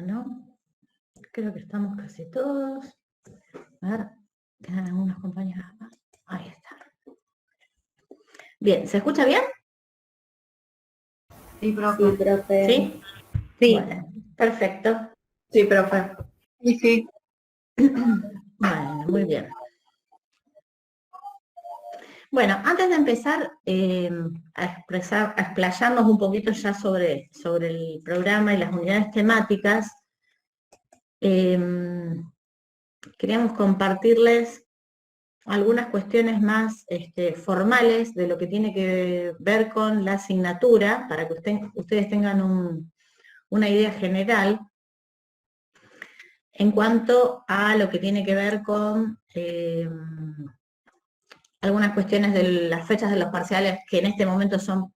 Bueno, creo que estamos casi todos. A ver, quedan algunos compañeros más. Ahí está. Bien, ¿se escucha bien? Sí, profe. ¿Sí? Sí. Bueno, perfecto. Sí, profe. Sí. Bueno, muy bien. Bueno, antes de empezar a explayarnos un poquito ya sobre el programa y las unidades temáticas, queríamos compartirles algunas cuestiones más formales de lo que tiene que ver con la asignatura, para que ustedes tengan una idea general en cuanto a lo que tiene que ver con algunas cuestiones de las fechas de los parciales que en este momento son,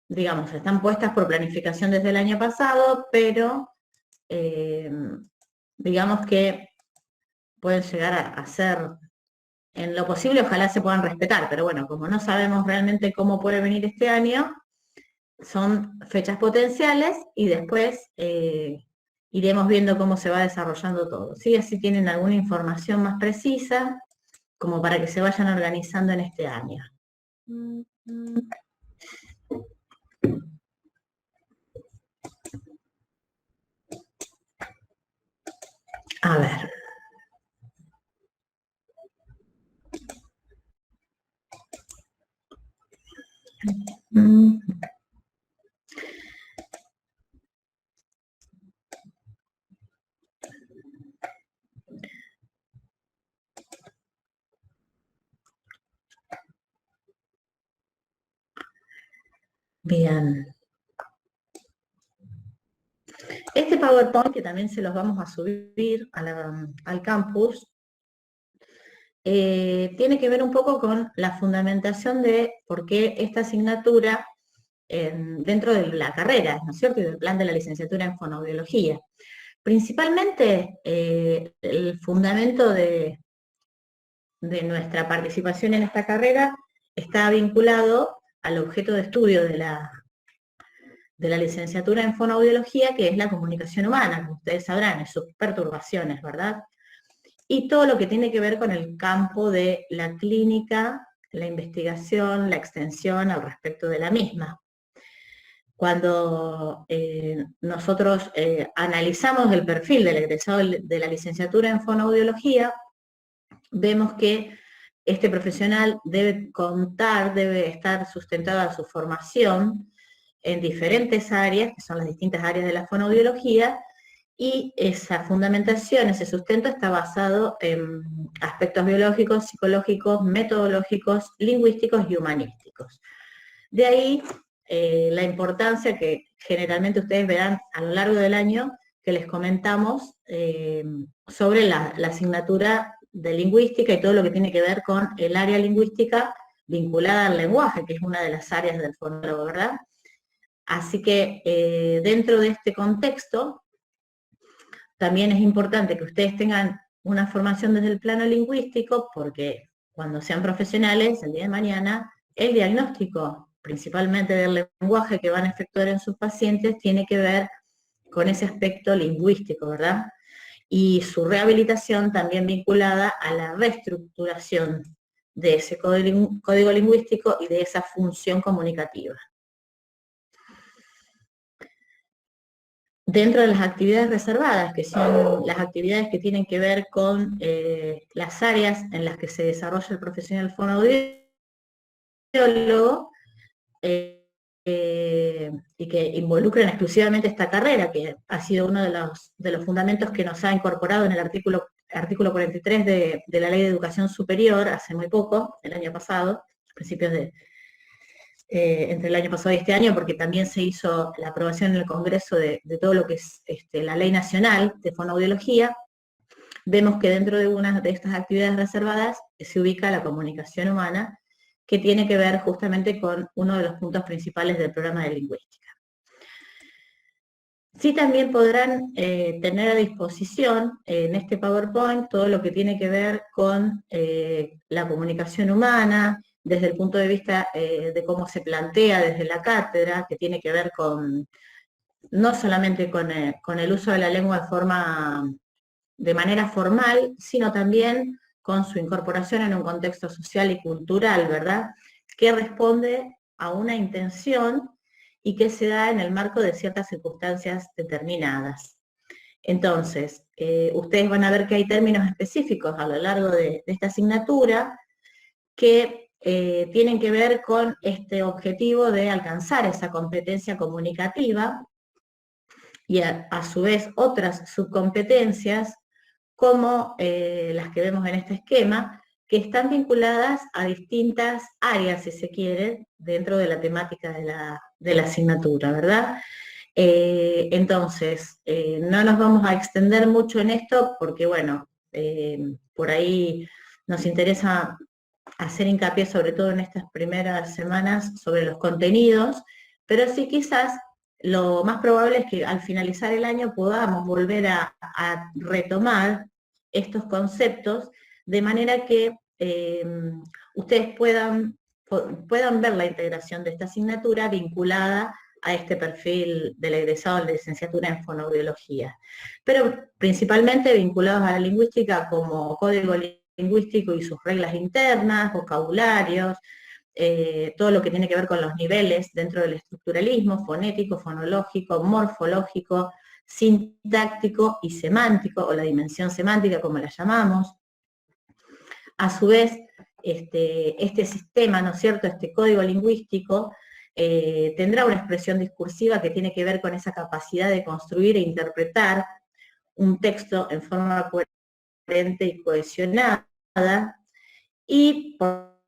digamos, están puestas por planificación desde el año pasado, pero digamos que pueden llegar a ser, en lo posible, ojalá se puedan respetar, pero bueno, como no sabemos realmente cómo puede venir este año, son fechas potenciales y después iremos viendo cómo se va desarrollando todo. ¿Sí? Así tienen alguna información más precisa, como para que se vayan organizando en este año. A ver. Bien. Este PowerPoint, que también se los vamos a subir al campus, tiene que ver un poco con la fundamentación de por qué esta asignatura dentro de la carrera, ¿no es cierto?, y del plan de la licenciatura en fonoaudiología. Principalmente, el fundamento de nuestra participación en esta carrera está vinculado al objeto de estudio de la licenciatura en fonoaudiología, que es la comunicación humana, como ustedes sabrán, es sus perturbaciones, ¿verdad? Y todo lo que tiene que ver con el campo de la clínica, la investigación, la extensión al respecto de la misma. Cuando nosotros analizamos el perfil del egresado de la licenciatura en fonoaudiología, vemos que este profesional debe estar sustentada su formación en diferentes áreas, que son las distintas áreas de la fonoaudiología, y esa fundamentación, ese sustento está basado en aspectos biológicos, psicológicos, metodológicos, lingüísticos y humanísticos. De ahí la importancia que generalmente ustedes verán a lo largo del año que les comentamos sobre la asignatura de lingüística y todo lo que tiene que ver con el área lingüística vinculada al lenguaje, que es una de las áreas del fonólogo, ¿verdad? Así que dentro de este contexto, también es importante que ustedes tengan una formación desde el plano lingüístico, porque cuando sean profesionales, el día de mañana, el diagnóstico, principalmente del lenguaje que van a efectuar en sus pacientes, tiene que ver con ese aspecto lingüístico, ¿verdad? Y su rehabilitación también vinculada a la reestructuración de ese código lingüístico y de esa función comunicativa. Dentro de las actividades reservadas, que son las actividades que tienen que ver con las áreas en las que se desarrolla el profesional fonoaudiólogo, y que involucran exclusivamente esta carrera, que ha sido uno de los fundamentos que nos ha incorporado en el artículo 43 de la Ley de Educación Superior hace muy poco, el año pasado, principios entre el año pasado y este año, porque también se hizo la aprobación en el Congreso de todo lo que es la Ley Nacional de Fonoaudiología. Vemos que dentro de una de estas actividades reservadas se ubica la comunicación humana, que tiene que ver justamente con uno de los puntos principales del programa de lingüística. Sí, también podrán tener a disposición en este PowerPoint todo lo que tiene que ver con la comunicación humana, desde el punto de vista de cómo se plantea desde la cátedra, que tiene que ver con no solamente con el uso de la lengua de manera formal, sino también con su incorporación en un contexto social y cultural, ¿verdad? Que responde a una intención y que se da en el marco de ciertas circunstancias determinadas. Entonces, ustedes van a ver que hay términos específicos a lo largo de esta asignatura que tienen que ver con este objetivo de alcanzar esa competencia comunicativa y a su vez otras subcompetencias como las que vemos en este esquema, que están vinculadas a distintas áreas, si se quiere, dentro de la temática de la asignatura, ¿verdad? Entonces, no nos vamos a extender mucho en esto porque, bueno, por ahí nos interesa hacer hincapié sobre todo en estas primeras semanas sobre los contenidos, pero sí quizás lo más probable es que al finalizar el año podamos volver a retomar estos conceptos de manera que ustedes puedan ver la integración de esta asignatura vinculada a este perfil del egresado de licenciatura en fonoaudiología, pero principalmente vinculados a la lingüística como código lingüístico y sus reglas internas, vocabularios, todo lo que tiene que ver con los niveles dentro del estructuralismo, fonético, fonológico, morfológico, sintáctico y semántico, o la dimensión semántica como la llamamos. A su vez, este sistema, ¿no es cierto?, este código lingüístico, tendrá una expresión discursiva que tiene que ver con esa capacidad de construir e interpretar un texto en forma coherente y cohesionada, y por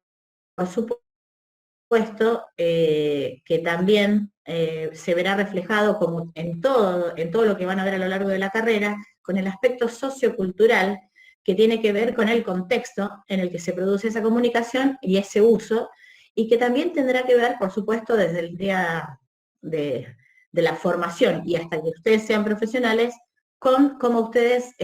supuesto que también se verá reflejado como en todo lo que van a ver a lo largo de la carrera, con el aspecto sociocultural que tiene que ver con el contexto en el que se produce esa comunicación y ese uso, y que también tendrá que ver, por supuesto, desde el día de la formación y hasta que ustedes sean profesionales, con cómo ustedes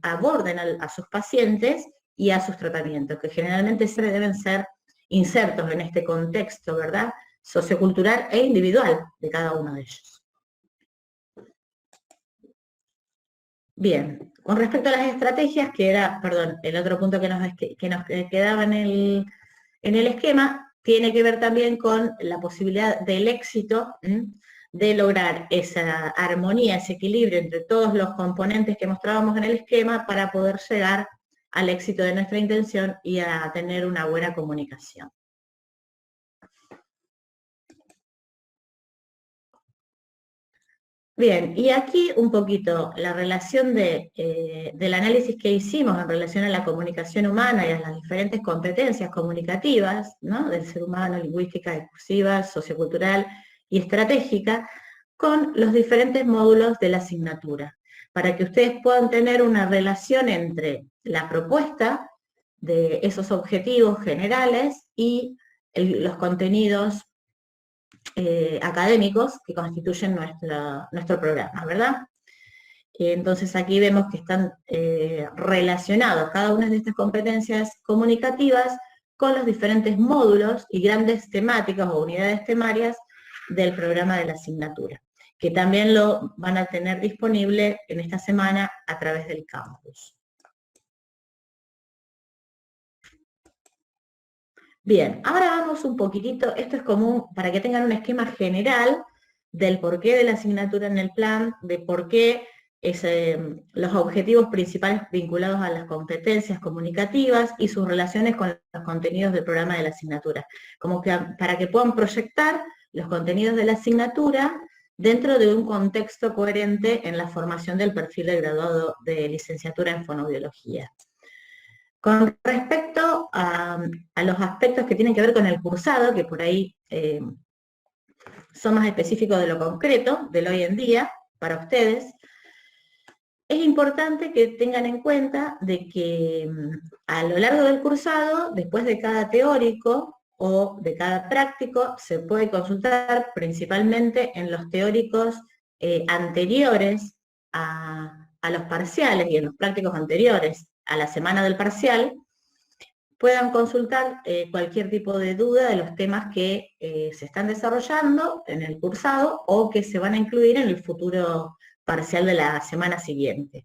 aborden a sus pacientes y a sus tratamientos, que generalmente deben ser insertos en este contexto, ¿verdad?, sociocultural e individual de cada uno de ellos. Bien, con respecto a las estrategias, que era, perdón, el otro punto que nos quedaba en el esquema, tiene que ver también con la posibilidad del éxito, de lograr esa armonía, ese equilibrio entre todos los componentes que mostrábamos en el esquema para poder llegar al éxito de nuestra intención y a tener una buena comunicación. Bien, y aquí un poquito la relación del análisis que hicimos en relación a la comunicación humana y a las diferentes competencias comunicativas, ¿no?, del ser humano, lingüística, discursiva, sociocultural y estratégica, con los diferentes módulos de la asignatura, para que ustedes puedan tener una relación entre la propuesta de esos objetivos generales y los contenidos académicos que constituyen nuestro programa, ¿verdad? Entonces aquí vemos que están relacionados cada una de estas competencias comunicativas con los diferentes módulos y grandes temáticas o unidades temarias del programa de la asignatura, que también lo van a tener disponible en esta semana a través del campus. Bien, ahora vamos un poquitito, esto es común para que tengan un esquema general del porqué de la asignatura en el plan, de por qué los objetivos principales vinculados a las competencias comunicativas y sus relaciones con los contenidos del programa de la asignatura, como que para que puedan proyectar los contenidos de la asignatura dentro de un contexto coherente en la formación del perfil de graduado de licenciatura en fonoaudiología. Con respecto a los aspectos que tienen que ver con el cursado, que por ahí son más específicos de lo concreto, del hoy en día, para ustedes, es importante que tengan en cuenta de que a lo largo del cursado, después de cada teórico o de cada práctico, se puede consultar principalmente en los teóricos anteriores a los parciales y en los prácticos anteriores a la semana del parcial, puedan consultar cualquier tipo de duda de los temas que se están desarrollando en el cursado o que se van a incluir en el futuro parcial de la semana siguiente.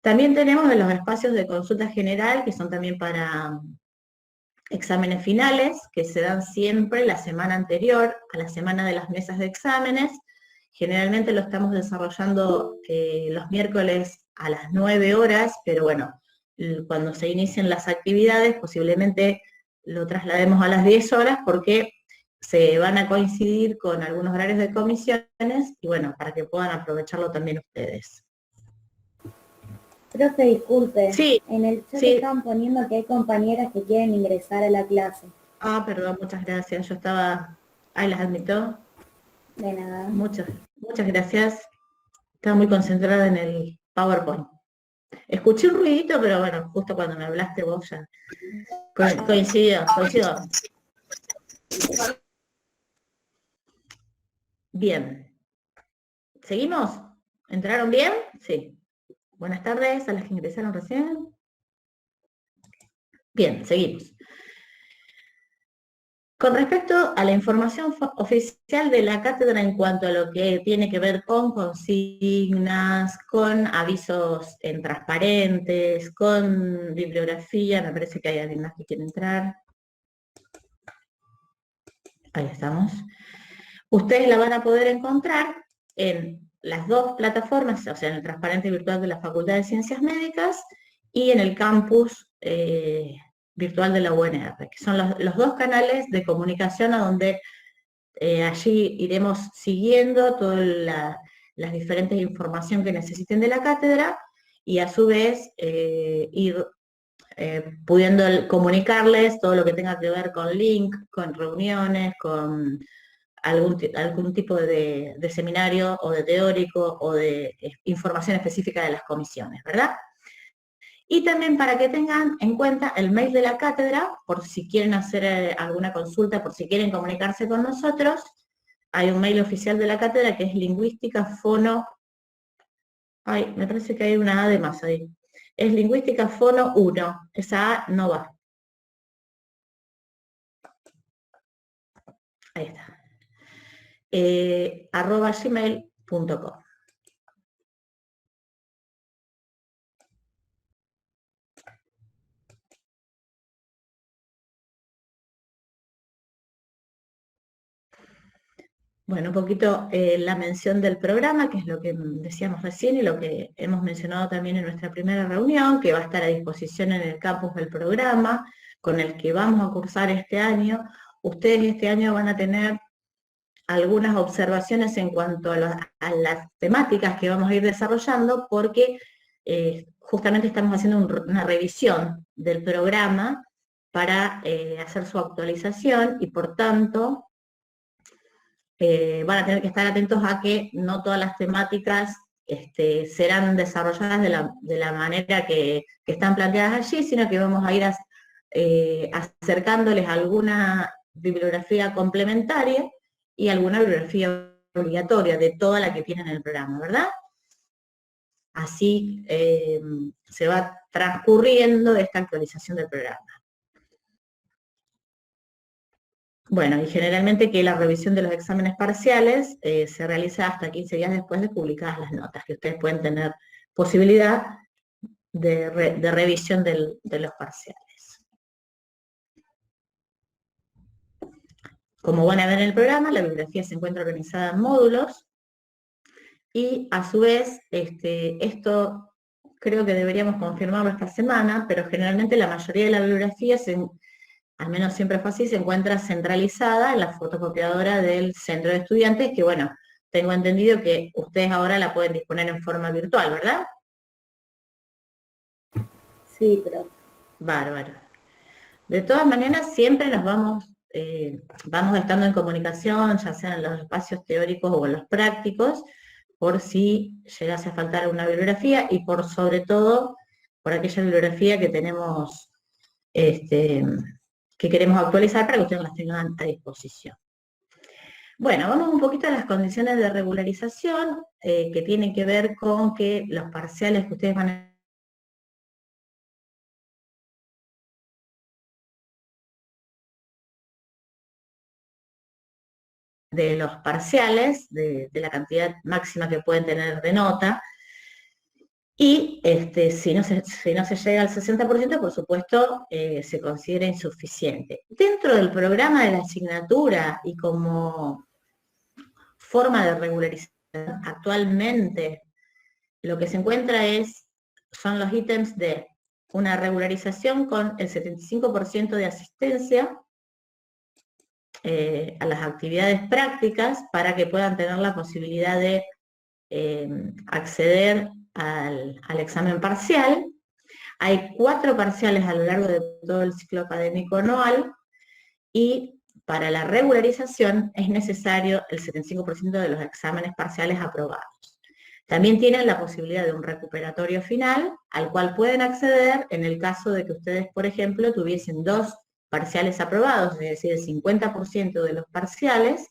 También tenemos los espacios de consulta general, que son también para exámenes finales, que se dan siempre la semana anterior a la semana de las mesas de exámenes. Generalmente lo estamos desarrollando los miércoles a las 9 horas, pero bueno, cuando se inicien las actividades, posiblemente lo traslademos a las 10 horas, porque se van a coincidir con algunos horarios de comisiones, y bueno, para que puedan aprovecharlo también ustedes. Profe, disculpe. Sí, En el chat sí. estaban poniendo que hay compañeras que quieren ingresar a la clase. Ah, perdón, muchas gracias. Yo estaba, ahí las admito. De nada. Muchas gracias. Estaba muy concentrada en el PowerPoint. Escuché un ruidito, pero bueno, justo cuando me hablaste vos ya. Coincido. Bien. ¿Seguimos? ¿Entraron bien? Sí. Buenas tardes a las que ingresaron recién. Bien, seguimos. Con respecto a la información oficial de la cátedra en cuanto a lo que tiene que ver con consignas, con avisos en transparentes, con bibliografía, me parece que hay alguien más que quiere entrar. Ahí estamos. Ustedes la van a poder encontrar en las dos plataformas, o sea, en el transparente virtual de la Facultad de Ciencias Médicas y en el campus virtual de la UNR, que son los dos canales de comunicación a donde allí iremos siguiendo todas las diferentes informaciones que necesiten de la cátedra, y a su vez ir pudiendo comunicarles todo lo que tenga que ver con link, con reuniones, con algún tipo de seminario o de teórico o de información específica de las comisiones, ¿verdad? Y también para que tengan en cuenta el mail de la cátedra, por si quieren hacer alguna consulta, por si quieren comunicarse con nosotros. Hay un mail oficial de la cátedra que es lingüísticafono. Ay, me parece que hay una A de más ahí. Es lingüísticafono 1. Esa A no va. Ahí está. @gmail.com. Bueno, un poquito la mención del programa, que es lo que decíamos recién y lo que hemos mencionado también en nuestra primera reunión, que va a estar a disposición en el campus del programa, con el que vamos a cursar este año. Ustedes este año van a tener algunas observaciones en cuanto a las temáticas que vamos a ir desarrollando, porque justamente estamos haciendo una revisión del programa para hacer su actualización, y por tanto van a tener que estar atentos a que no todas las temáticas serán desarrolladas de la manera que están planteadas allí, sino que vamos a ir acercándoles alguna bibliografía complementaria y alguna bibliografía obligatoria de toda la que tienen en el programa, ¿verdad? Así se va transcurriendo esta actualización del programa. Bueno, y generalmente que la revisión de los exámenes parciales se realiza hasta 15 días después de publicadas las notas, que ustedes pueden tener posibilidad de revisión de los parciales. Como van a ver en el programa, la bibliografía se encuentra organizada en módulos, y a su vez, esto creo que deberíamos confirmarlo esta semana, pero generalmente la mayoría de la bibliografía, al menos siempre fue así, se encuentra centralizada en la fotocopiadora del centro de estudiantes, que bueno, tengo entendido que ustedes ahora la pueden disponer en forma virtual, ¿verdad? Sí, pero... Bárbaro. De todas maneras, siempre nos vamos estando en comunicación, ya sea en los espacios teóricos o en los prácticos, por si llegase a faltar alguna bibliografía, y por sobre todo, por aquella bibliografía que tenemos, que queremos actualizar para que ustedes las tengan a disposición. Bueno, vamos un poquito a las condiciones de regularización, que tienen que ver con que los parciales que ustedes van a de los parciales, de la cantidad máxima que pueden tener de nota, y si no se llega al 60%, por supuesto, se considera insuficiente. Dentro del programa de la asignatura y como forma de regularización actualmente, lo que se encuentra son los ítems de una regularización con el 75% de asistencia a las actividades prácticas para que puedan tener la posibilidad de acceder al examen parcial. Hay 4 parciales a lo largo de todo el ciclo académico anual y para la regularización es necesario el 75% de los exámenes parciales aprobados. También tienen la posibilidad de un recuperatorio final al cual pueden acceder en el caso de que ustedes, por ejemplo, tuviesen 2 parciales aprobados, es decir, el 50% de los parciales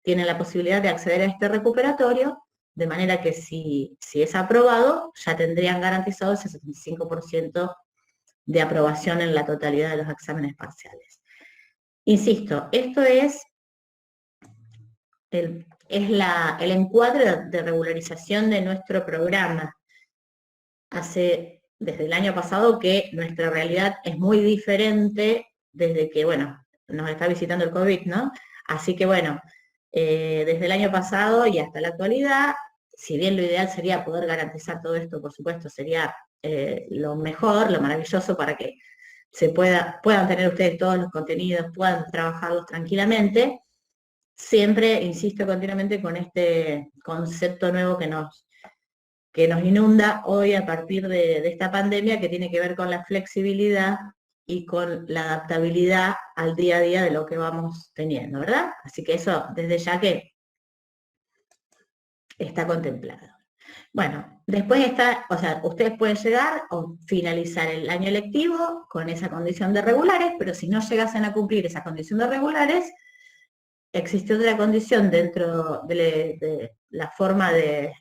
tienen la posibilidad de acceder a este recuperatorio, de manera que si es aprobado, ya tendrían garantizado ese 75% de aprobación en la totalidad de los exámenes parciales. Insisto, esto es el encuadre de regularización de nuestro programa. Desde el año pasado que nuestra realidad es muy diferente desde que, bueno, nos está visitando el COVID, ¿no? Así que, bueno, desde el año pasado y hasta la actualidad, si bien lo ideal sería poder garantizar todo esto, por supuesto, sería lo mejor, lo maravilloso para que puedan tener ustedes todos los contenidos, puedan trabajarlos tranquilamente, siempre insisto continuamente con este concepto nuevo que nos inunda hoy a partir de esta pandemia, que tiene que ver con la flexibilidad y con la adaptabilidad al día a día de lo que vamos teniendo, ¿verdad? Así que eso desde ya que está contemplado. Bueno, después ustedes pueden llegar o finalizar el año lectivo con esa condición de regulares, pero si no llegasen a cumplir esa condición de regulares, existe otra condición dentro de la forma de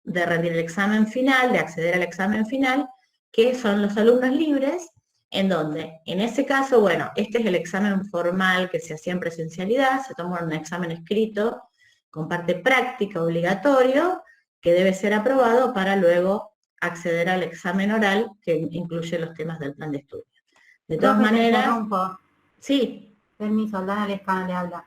rendir el examen final, de acceder al examen final, que son los alumnos libres, en donde, en ese caso, bueno, este es el examen formal que se hacía en presencialidad, se toma un examen escrito con parte práctica obligatorio, que debe ser aprobado para luego acceder al examen oral, que incluye los temas del plan de estudio. De todas maneras... Sí. Permiso, Aldana Lescano le habla.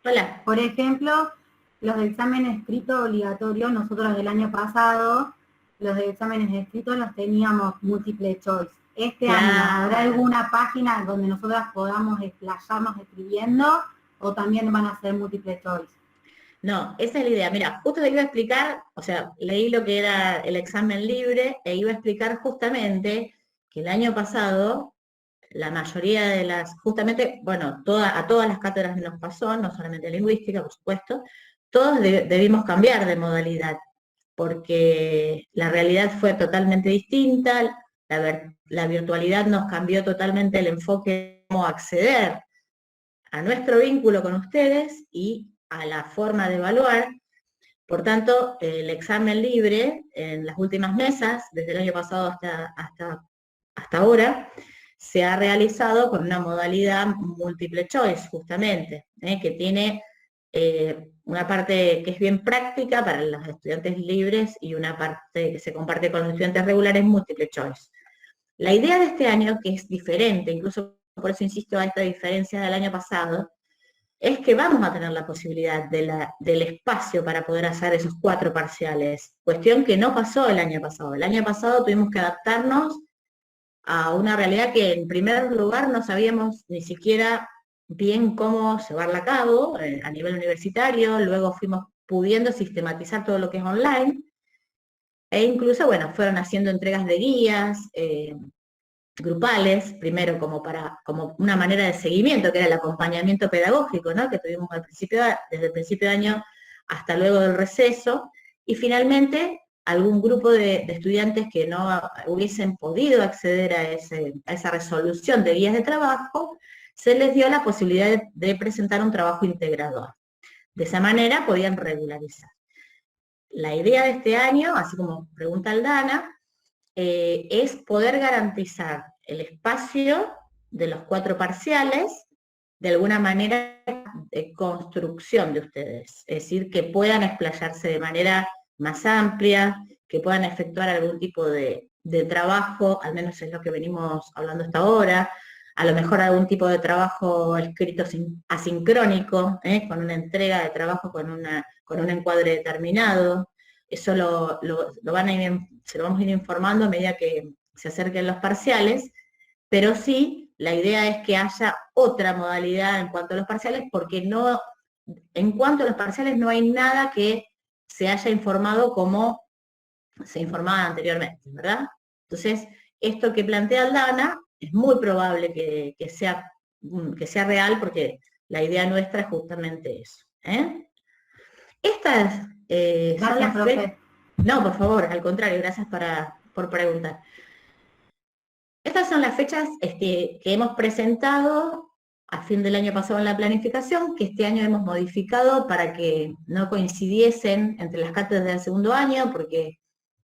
Hola. Por ejemplo, los de examen escrito obligatorio, nosotros del año pasado, los de exámenes escritos los teníamos múltiple choice. Este año, ¿habrá alguna página donde nosotras podamos explayarnos escribiendo o también van a ser múltiple choice? No, esa es la idea. Mira, justo te iba a explicar, o sea, leí lo que era el examen libre e iba a explicar justamente que el año pasado la mayoría de justamente, bueno, a todas las cátedras nos pasó, no solamente lingüística, por supuesto, todos debimos cambiar de modalidad, porque la realidad fue totalmente distinta, la virtualidad nos cambió totalmente el enfoque de cómo acceder a nuestro vínculo con ustedes y a la forma de evaluar. Por tanto, el examen libre en las últimas mesas, desde el año pasado hasta ahora, se ha realizado con una modalidad múltiple choice, justamente, que tiene una parte que es bien práctica para los estudiantes libres y una parte que se comparte con los estudiantes regulares, múltiple choice. La idea de este año, que es diferente, incluso por eso insisto a esta diferencia del año pasado, es que vamos a tener la posibilidad del espacio para poder hacer esos 4 parciales, cuestión que no pasó el año pasado. El año pasado tuvimos que adaptarnos a una realidad que en primer lugar no sabíamos ni siquiera bien cómo llevarla a cabo a nivel universitario, luego fuimos pudiendo sistematizar todo lo que es online, e incluso, bueno, fueron haciendo entregas de guías grupales, primero como una manera de seguimiento, que era el acompañamiento pedagógico, ¿no? Que tuvimos desde el principio de año hasta luego del receso, y finalmente algún grupo de estudiantes que no hubiesen podido acceder a esa resolución de guías de trabajo, se les dio la posibilidad de presentar un trabajo integrador. De esa manera podían regularizar. La idea de este año, así como pregunta Aldana, es poder garantizar el espacio de los 4 parciales de alguna manera de construcción de ustedes, es decir, que puedan explayarse de manera más amplia, que puedan efectuar algún tipo de trabajo, al menos es lo que venimos hablando hasta ahora, a lo mejor algún tipo de trabajo escrito asincrónico, con una entrega de trabajo con un encuadre determinado. Eso se lo vamos a ir informando a medida que se acerquen los parciales, pero sí, la idea es que haya otra modalidad en cuanto a los parciales, porque en cuanto a los parciales no hay nada que se haya informado como se informaba anteriormente, ¿verdad? Entonces, esto que plantea Aldana es muy probable que sea real, porque la idea nuestra es justamente eso. Estas son Gracias, las fechas. profe. No, por favor, al contrario, gracias por preguntar. Estas son las fechas que hemos presentado a fin del año pasado en la planificación, que este año hemos modificado para que no coincidiesen entre las cátedras del segundo año, porque,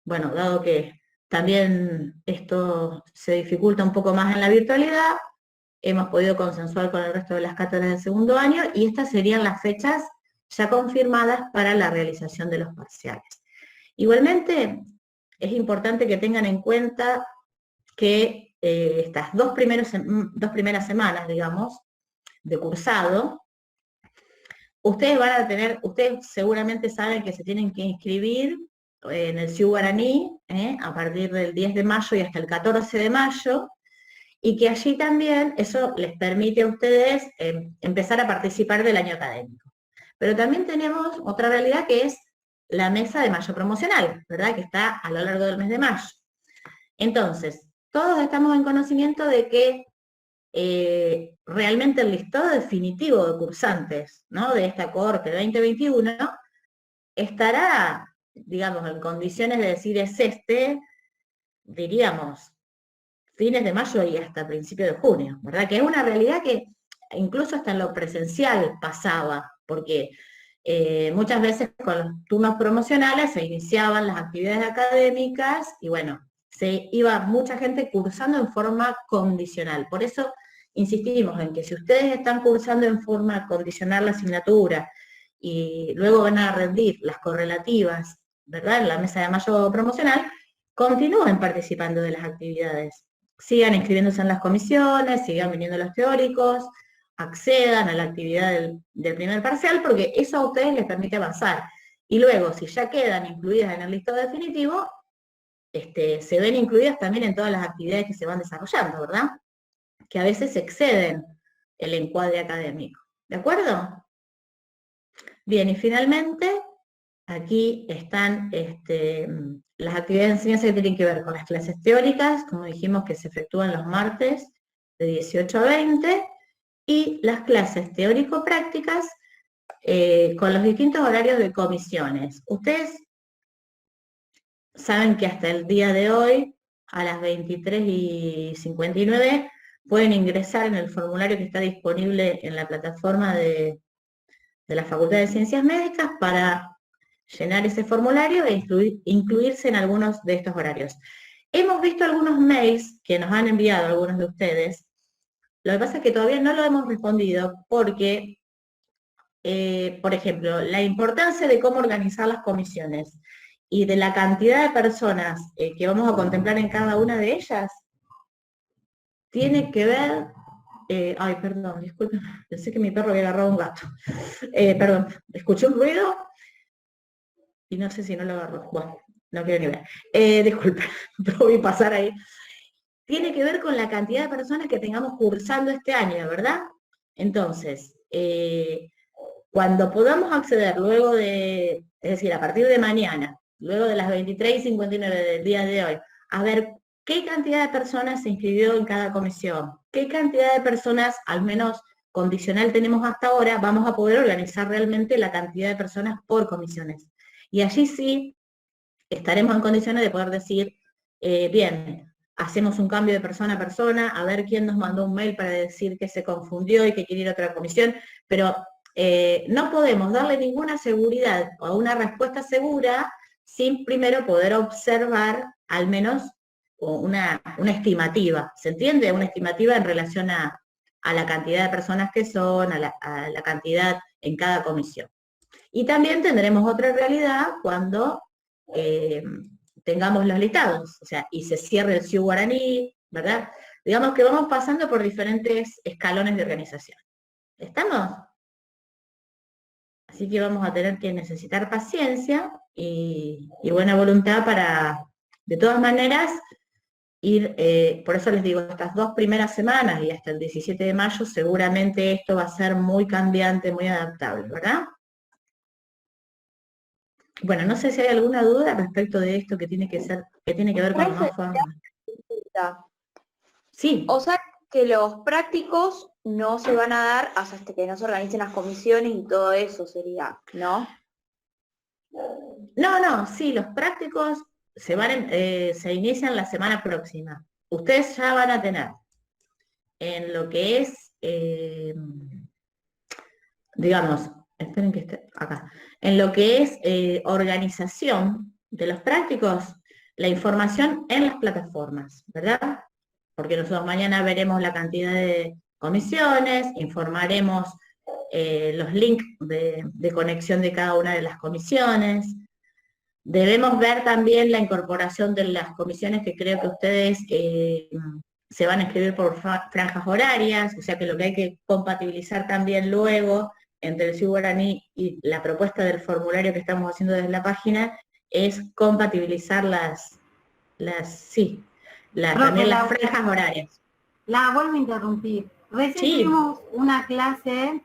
bueno, dado que también esto se dificulta un poco más en la virtualidad, hemos podido consensuar con el resto de las cátedras del segundo año, y estas serían las fechas ya confirmadas para la realización de los parciales. Igualmente, es importante que tengan en cuenta que estas dos primeras semanas, digamos, de cursado, ustedes seguramente saben que se tienen que inscribir en el CIU Guaraní a partir del 10 de mayo y hasta el 14 de mayo, y que allí también eso les permite a ustedes empezar a participar del año académico. Pero también tenemos otra realidad, que es la mesa de mayo promocional, ¿verdad? Que está a lo largo del mes de mayo. Entonces, todos estamos en conocimiento de que realmente el listado definitivo de cursantes, ¿no?, de esta cohorte 2021 estará, digamos, en condiciones de decir diríamos, fines de mayo y hasta principios de junio, ¿verdad? Que es una realidad que incluso hasta en lo presencial pasaba, porque muchas veces con los turnos promocionales se iniciaban las actividades académicas y bueno, se iba mucha gente cursando en forma condicional. Por eso insistimos en que si ustedes están cursando en forma condicional la asignatura y luego van a rendir las correlativas, ¿verdad?, en la mesa de mayo promocional, continúen participando de las actividades. Sigan inscribiéndose en las comisiones, sigan viniendo los teóricos, accedan a la actividad del primer parcial, porque eso a ustedes les permite avanzar. Y luego, si ya quedan incluidas en el listado definitivo, se ven incluidas también en todas las actividades que se van desarrollando, ¿verdad? Que a veces exceden el encuadre académico. ¿De acuerdo? Bien, y finalmente, aquí están las actividades de enseñanza que tienen que ver con las clases teóricas, como dijimos, que se efectúan los martes de 18 a 20, y las clases teórico-prácticas con los distintos horarios de comisiones. Ustedes saben que hasta el día de hoy, a las 23:59, pueden ingresar en el formulario que está disponible en la plataforma de la Facultad de Ciencias Médicas para llenar ese formulario e incluirse en algunos de estos horarios. Hemos visto algunos mails que nos han enviado algunos de ustedes. Lo que pasa es que todavía no lo hemos respondido porque, por ejemplo, la importancia de cómo organizar las comisiones y de la cantidad de personas que vamos a contemplar en cada una de ellas, tiene que ver... ay, perdón, disculpen, pensé que mi perro había agarrado un gato. Perdón, escuché un ruido y no sé si no lo agarró. Bueno, no quiero ni ver. Disculpen, pero voy a pasar ahí. Tiene que ver con la cantidad de personas que tengamos cursando este año, ¿verdad? Entonces, cuando podamos acceder luego es decir, a partir de mañana, luego de las 23:59 del día de hoy, a ver qué cantidad de personas se inscribió en cada comisión, qué cantidad de personas, al menos condicional, tenemos hasta ahora, vamos a poder organizar realmente la cantidad de personas por comisiones. Y allí sí estaremos en condiciones de poder decir, bien, hacemos un cambio de persona a persona, a ver quién nos mandó un mail para decir que se confundió y que quiere ir a otra comisión, pero no podemos darle ninguna seguridad o una respuesta segura sin primero poder observar al menos una estimativa, ¿se entiende? Una estimativa en relación a a la cantidad de personas que son, a la cantidad en cada comisión. Y también tendremos otra realidad cuando tengamos los listados, o sea, y se cierre el CIU Guaraní, ¿verdad? Digamos que vamos pasando por diferentes escalones de organización. ¿Estamos? Así que vamos a tener que necesitar paciencia y buena voluntad para, de todas maneras, ir, por eso les digo, estas 2 primeras semanas y hasta el 17 de mayo, seguramente esto va a ser muy cambiante, muy adaptable, ¿verdad? Bueno, no sé si hay alguna duda respecto de esto que tiene que ver con más formas. Sí. O sea que los prácticos no se van a dar hasta que no se organicen las comisiones y todo eso sería, ¿no? No, sí, los prácticos se inician la semana próxima. Ustedes ya van a tener en lo que es, digamos, esperen que esté acá, en lo que es organización de los prácticos, la información en las plataformas, ¿verdad? Porque nosotros mañana veremos la cantidad de comisiones, informaremos los links de conexión de cada una de las comisiones. Debemos ver también la incorporación de las comisiones que creo que ustedes se van a inscribir por franjas horarias, o sea que lo que hay que compatibilizar también luego entre el CIU Guaraní y la propuesta del formulario que estamos haciendo desde la página es compatibilizar también las franjas horarias. La vuelvo a interrumpir. Recién tuvimos una clase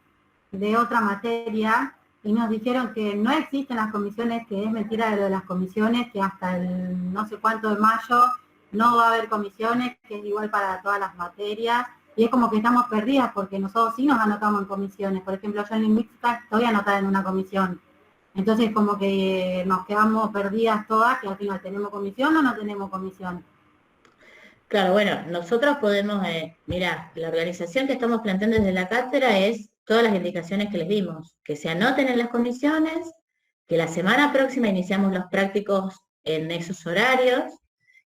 de otra materia y nos dijeron que no existen las comisiones, que es mentira de lo de las comisiones, que hasta el no sé cuánto de mayo no va a haber comisiones, que es igual para todas las materias, y es como que estamos perdidas porque nosotros sí nos anotamos en comisiones. Por ejemplo, yo en lingüística estoy anotada en una comisión. Entonces como que nos quedamos perdidas todas, que al final tenemos comisión o no tenemos comisión. Claro, bueno, nosotros podemos, mirá, la organización que estamos planteando desde la cátedra es todas las indicaciones que les dimos, que se anoten en las comisiones, que la semana próxima iniciamos los prácticos en esos horarios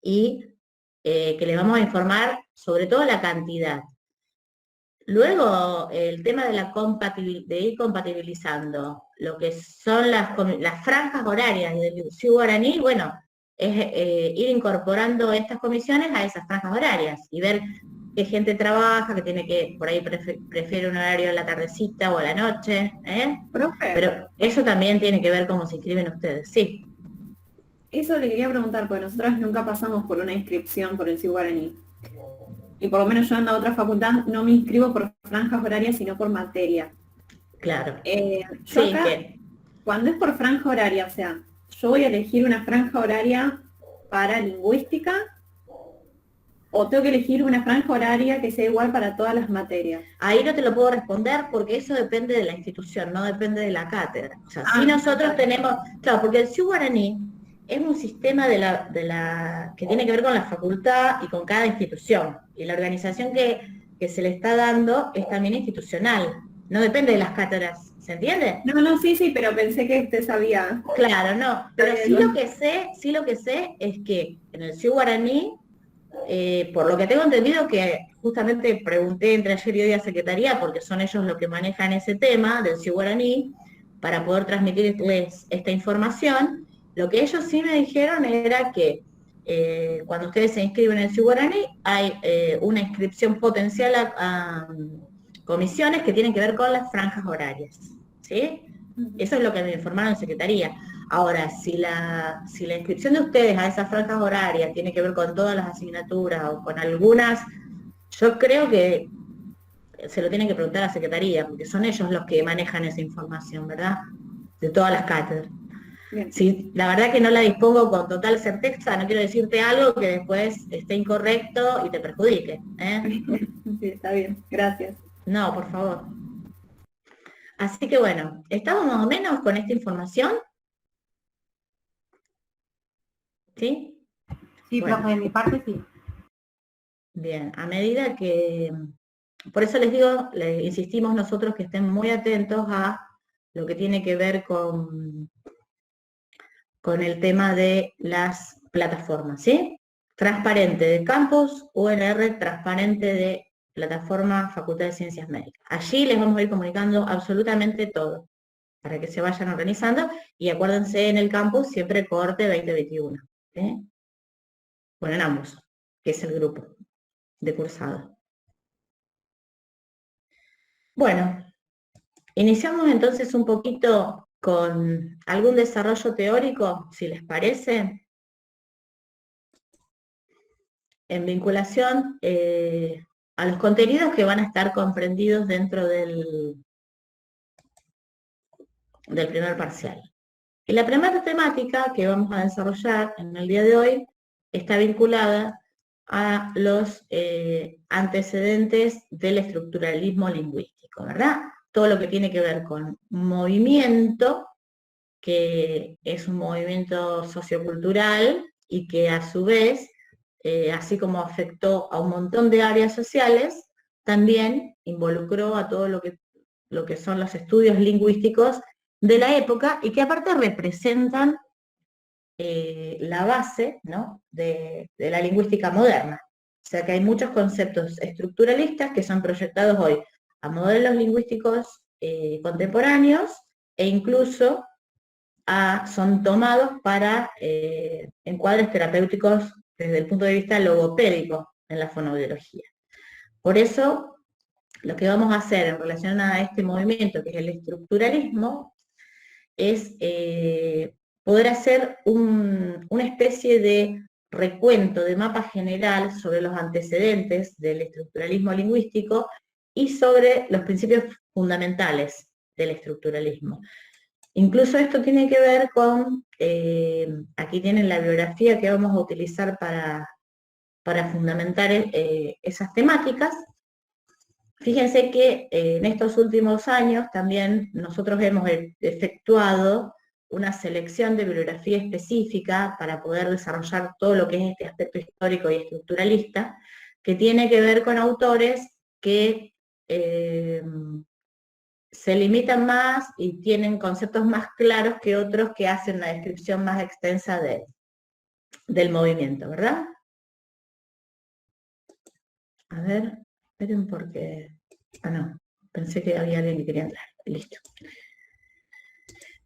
y que les vamos a informar sobre todo la cantidad. Luego, el tema de de ir compatibilizando lo que son las franjas horarias del CIU Guaraní, bueno, es ir incorporando estas comisiones a esas franjas horarias y ver qué gente trabaja, que tiene que, por ahí prefiere un horario en la tardecita o a la noche, Profe. Pero eso también tiene que ver cómo se inscriben ustedes, sí. Eso le quería preguntar, porque nosotros nunca pasamos por una inscripción por el CIU Guaraní. Y por lo menos yo en la otra facultad no me inscribo por franjas horarias, sino por materia. Claro. Yo sí, acá, cuando es por franja horaria, o sea, yo voy a elegir una franja horaria para lingüística, o tengo que elegir una franja horaria que sea igual para todas las materias. Ahí no te lo puedo responder porque eso depende de la institución, no depende de la cátedra. O sea, sí nosotros tenemos, claro, porque el CIU Guaraní es un sistema que tiene que ver con la facultad y con cada institución. Y la organización que se le está dando es también institucional, no depende de las cátedras, ¿se entiende? No, sí, pero pensé que usted sabía. Claro, no, pero sí lo que sé es que en el CIU Guaraní, por lo que tengo entendido, que justamente pregunté entre ayer y hoy a Secretaría, porque son ellos los que manejan ese tema del CIU Guaraní, para poder transmitirles esta información, lo que ellos sí me dijeron era que cuando ustedes se inscriben en el CIU Guaraní, hay una inscripción potencial a comisiones que tienen que ver con las franjas horarias, ¿sí? Eso es lo que me informaron en Secretaría. Ahora, si la inscripción de ustedes a esas franjas horarias tiene que ver con todas las asignaturas o con algunas, yo creo que se lo tienen que preguntar a la Secretaría, porque son ellos los que manejan esa información, ¿verdad? De todas las cátedras. Sí, la verdad que no la dispongo con total certeza, no quiero decirte algo que después esté incorrecto y te perjudique. Sí, está bien, gracias. No, por favor. Así que bueno, ¿estamos más o menos con esta información? ¿Sí? Sí, bueno. Profe, de mi parte sí. Bien, a medida que... Por eso les digo, insistimos nosotros que estén muy atentos a lo que tiene que ver con el tema de las plataformas, ¿sí? Transparente de Campus, UNR transparente de plataforma Facultad de Ciencias Médicas. Allí les vamos a ir comunicando absolutamente todo, para que se vayan organizando, y acuérdense en el campus siempre cohorte 2021. Bueno, en ambos, que es el grupo de cursado. Bueno, iniciamos entonces un poquito con algún desarrollo teórico, si les parece, en vinculación a los contenidos que van a estar comprendidos dentro del primer parcial. Y la primera temática que vamos a desarrollar en el día de hoy está vinculada a los antecedentes del estructuralismo lingüístico, ¿verdad? Todo lo que tiene que ver con movimiento, que es un movimiento sociocultural y que a su vez, así como afectó a un montón de áreas sociales, también involucró a todo lo que son los estudios lingüísticos de la época, y que aparte representan la base, ¿no?, de la lingüística moderna. O sea que hay muchos conceptos estructuralistas que son proyectados hoy a modelos lingüísticos contemporáneos, e incluso son tomados para encuadres terapéuticos desde el punto de vista logopédico en la fonoaudiología. Por eso, lo que vamos a hacer en relación a este movimiento, que es el estructuralismo, es poder hacer una especie de recuento, de mapa general sobre los antecedentes del estructuralismo lingüístico y sobre los principios fundamentales del estructuralismo. Incluso esto tiene que ver con, aquí tienen la bibliografía que vamos a utilizar para fundamentar esas temáticas. Fíjense que en estos últimos años también nosotros hemos efectuado una selección de bibliografía específica para poder desarrollar todo lo que es este aspecto histórico y estructuralista, que tiene que ver con autores que se limitan más y tienen conceptos más claros que otros que hacen una descripción más extensa del movimiento, ¿verdad? A ver, esperen porque... Ah, no, pensé que había alguien que quería entrar. Listo.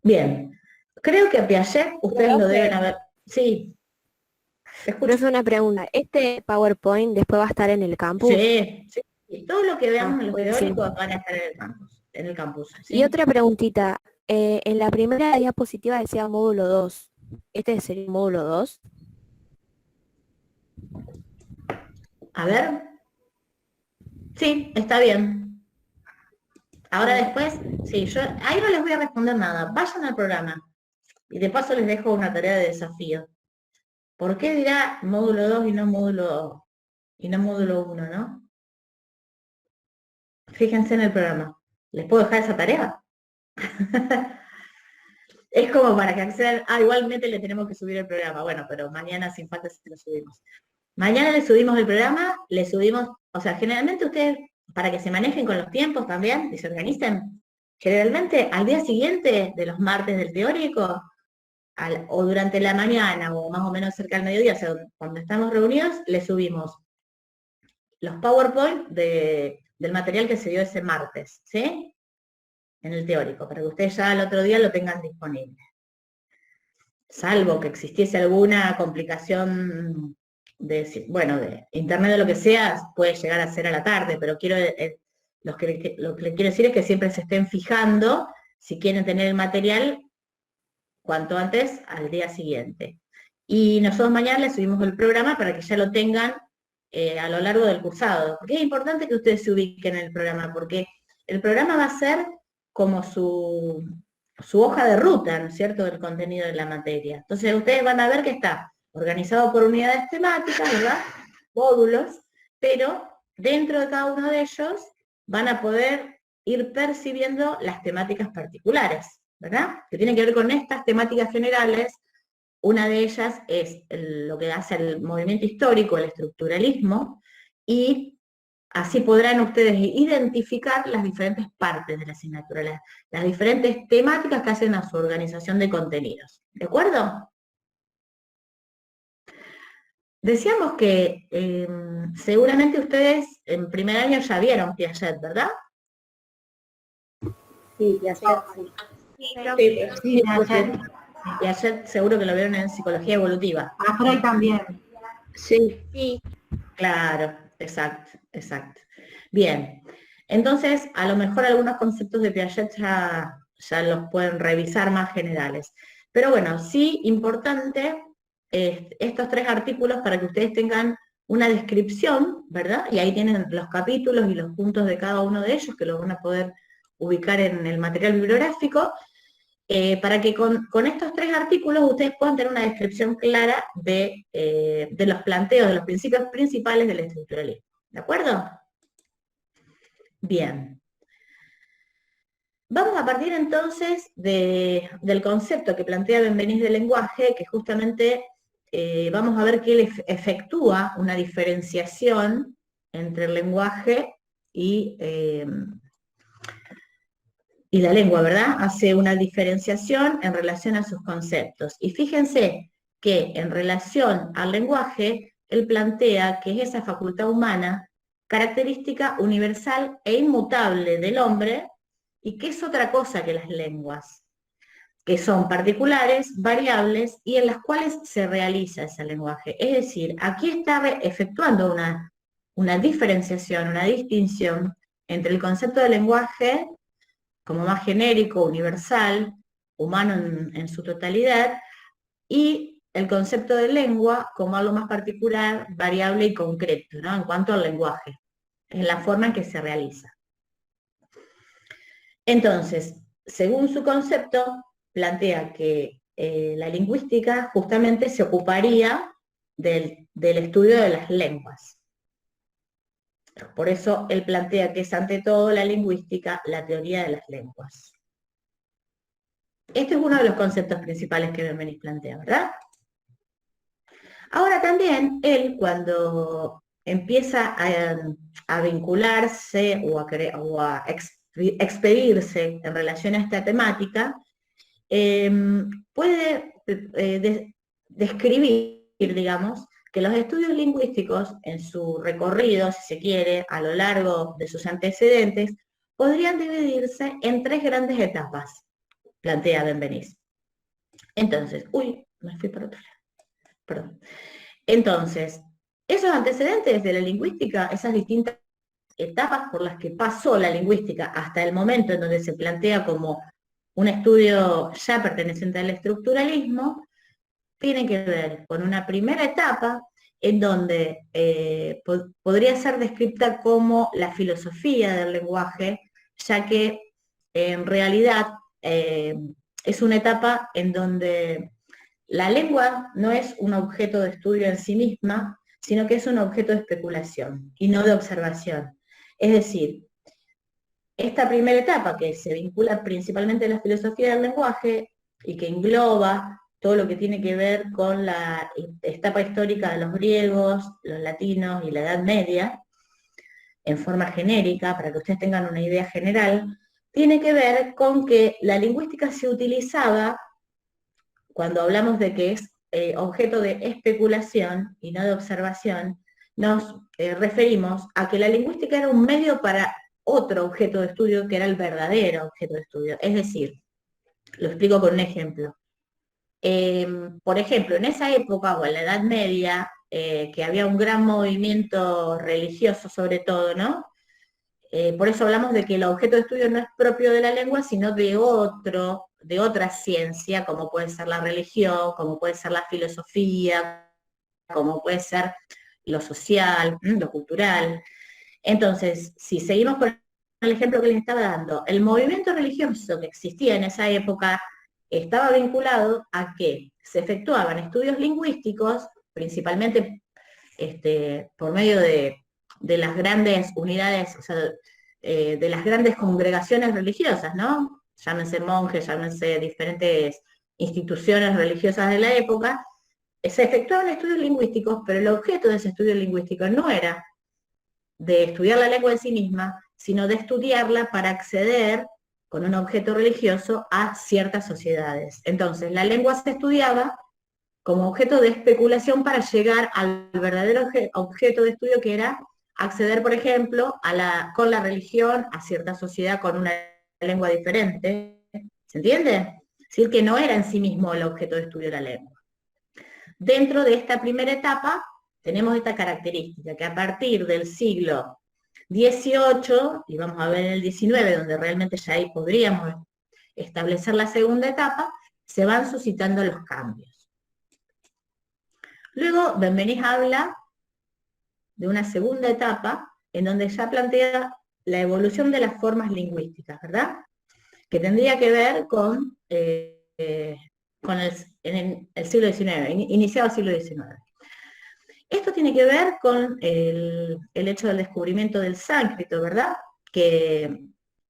Bien, creo que a Piaget ustedes lo deben haber... Sí, te escucho. Profe, una pregunta. ¿Este PowerPoint después va a estar en el campus? Sí, sí. Todo lo que veamos en los buenísimo. teóricos van a estar en el campus. ¿Sí? Y otra preguntita. En la primera diapositiva decía módulo 2. ¿Este sería el módulo 2? A ver. Sí, está bien. Ahora después, sí, yo ahí no les voy a responder nada. Vayan al programa. Y de paso les dejo una tarea de desafío. ¿Por qué dirá módulo 2 y no módulo 1, no? Fíjense en el programa. ¿Les puedo dejar esa tarea? Es como para que accedan. Igualmente le tenemos que subir el programa. Bueno, pero mañana sin falta se lo subimos. Mañana le subimos el programa, le subimos, o sea, generalmente ustedes, para que se manejen con los tiempos también y se organicen, generalmente al día siguiente de los martes del teórico, o durante la mañana, o más o menos cerca del mediodía, o sea, cuando estamos reunidos, le subimos los PowerPoint del material que se dio ese martes, ¿sí? En el teórico, para que ustedes ya el otro día lo tengan disponible. Salvo que existiese alguna complicación de internet o lo que sea, puede llegar a ser a la tarde, pero lo que les quiero decir es que siempre se estén fijando, si quieren tener el material, cuanto antes al día siguiente. Y nosotros mañana les subimos el programa para que ya lo tengan a lo largo del cursado. Porque es importante que ustedes se ubiquen en el programa, porque el programa va a ser como su hoja de ruta, ¿no es cierto?, del contenido de la materia. Entonces ustedes van a ver que está organizado por unidades temáticas, ¿verdad?, módulos, pero dentro de cada uno de ellos van a poder ir percibiendo las temáticas particulares, ¿verdad?, que tienen que ver con estas temáticas generales. Una de ellas es lo que hace el movimiento histórico, el estructuralismo, y así podrán ustedes identificar las diferentes partes de la asignatura, las diferentes temáticas que hacen a su organización de contenidos. ¿De acuerdo? Decíamos que seguramente ustedes en primer año ya vieron Piaget, ¿verdad? Sí, Piaget, sí. Sí, Piaget. Piaget seguro que lo vieron en psicología evolutiva. A Freud también. Sí. Sí, Claro, exacto, exacto. Bien, entonces a lo mejor algunos conceptos de Piaget ya los pueden revisar más generales. Pero bueno, sí importante estos 3 artículos para que ustedes tengan una descripción, ¿verdad? Y ahí tienen los capítulos y los puntos de cada uno de ellos que los van a poder ubicar en el material bibliográfico, para que con estos 3 artículos ustedes puedan tener una descripción clara de los planteos, de los principios principales del estructuralismo. ¿De acuerdo? Bien. Vamos a partir entonces del concepto que plantea Benveniste del lenguaje, que justamente vamos a ver que él efectúa una diferenciación entre el lenguaje y la lengua, ¿verdad? Hace una diferenciación en relación a sus conceptos. Y fíjense que en relación al lenguaje, él plantea que es esa facultad humana, característica universal e inmutable del hombre, y que es otra cosa que las lenguas, que son particulares, variables, y en las cuales se realiza ese lenguaje. Es decir, aquí está efectuando una diferenciación, una distinción entre el concepto de lenguaje como más genérico, universal, humano en su totalidad, y el concepto de lengua como algo más particular, variable y concreto, ¿no? En cuanto al lenguaje, en la forma en que se realiza. Entonces, según su concepto, plantea que la lingüística justamente se ocuparía del estudio de las lenguas. Por eso él plantea que es ante todo la lingüística la teoría de las lenguas. Este es uno de los conceptos principales que Benveniste plantea, ¿verdad? Ahora también él, cuando empieza a vincularse o a expedirse en relación a esta temática, puede describir, digamos, que los estudios lingüísticos en su recorrido, si se quiere, a lo largo de sus antecedentes, podrían dividirse en 3 grandes etapas, plantea Benveniste. Entonces, me fui para otro lado, perdón. Entonces, esos antecedentes de la lingüística, esas distintas etapas por las que pasó la lingüística hasta el momento en donde se plantea como un estudio ya perteneciente al estructuralismo, tiene que ver con una primera etapa en donde podría ser descrita como la filosofía del lenguaje, ya que en realidad es una etapa en donde la lengua no es un objeto de estudio en sí misma, sino que es un objeto de especulación y no de observación. Es decir, esta primera etapa, que se vincula principalmente a la filosofía del lenguaje y que engloba todo lo que tiene que ver con la etapa histórica de los griegos, los latinos y la Edad Media, en forma genérica, para que ustedes tengan una idea general, tiene que ver con que la lingüística se utilizaba, cuando hablamos de que es objeto de especulación y no de observación, nos referimos a que la lingüística era un medio para otro objeto de estudio que era el verdadero objeto de estudio. Es decir, lo explico con un ejemplo. Por ejemplo, en esa época, o en la Edad Media, que había un gran movimiento religioso sobre todo, ¿no? Por eso hablamos de que el objeto de estudio no es propio de la lengua, sino de otra ciencia, como puede ser la religión, como puede ser la filosofía, como puede ser lo social, lo cultural. Entonces, si seguimos con el ejemplo que les estaba dando, el movimiento religioso que existía en esa época estaba vinculado a que se efectuaban estudios lingüísticos, principalmente por medio de las grandes unidades, o sea, de las grandes congregaciones religiosas, ¿no? Llámense monjes, llámense diferentes instituciones religiosas de la época, se efectuaban estudios lingüísticos, pero el objeto de ese estudio lingüístico no era de estudiar la lengua en sí misma, sino de estudiarla para acceder con un objeto religioso a ciertas sociedades. Entonces, la lengua se estudiaba como objeto de especulación para llegar al verdadero objeto de estudio, que era acceder, por ejemplo, con la religión a cierta sociedad con una lengua diferente. ¿Se entiende? Es decir, que no era en sí mismo el objeto de estudio la lengua. Dentro de esta primera etapa tenemos esta característica, que a partir del siglo XVIII, y vamos a ver en el XIX, donde realmente ya ahí podríamos establecer la segunda etapa, se van suscitando los cambios. Luego, Benveniste habla de una segunda etapa, en donde ya plantea la evolución de las formas lingüísticas, ¿verdad? Que tendría que ver con el siglo XIX, iniciado el siglo XIX. Esto tiene que ver con el hecho del descubrimiento del sánscrito, ¿verdad? Que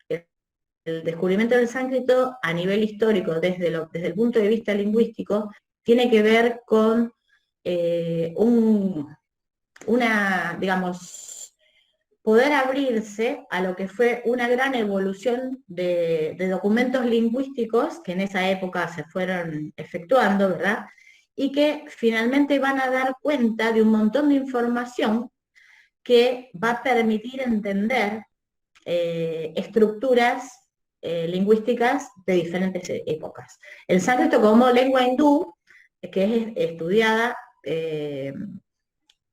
el descubrimiento del sánscrito a nivel histórico, desde el punto de vista lingüístico, tiene que ver con digamos, poder abrirse a lo que fue una gran evolución de documentos lingüísticos que en esa época se fueron efectuando, ¿verdad? Y que finalmente van a dar cuenta de un montón de información que va a permitir entender estructuras lingüísticas de diferentes épocas. El sánscrito como lengua hindú, que es estudiada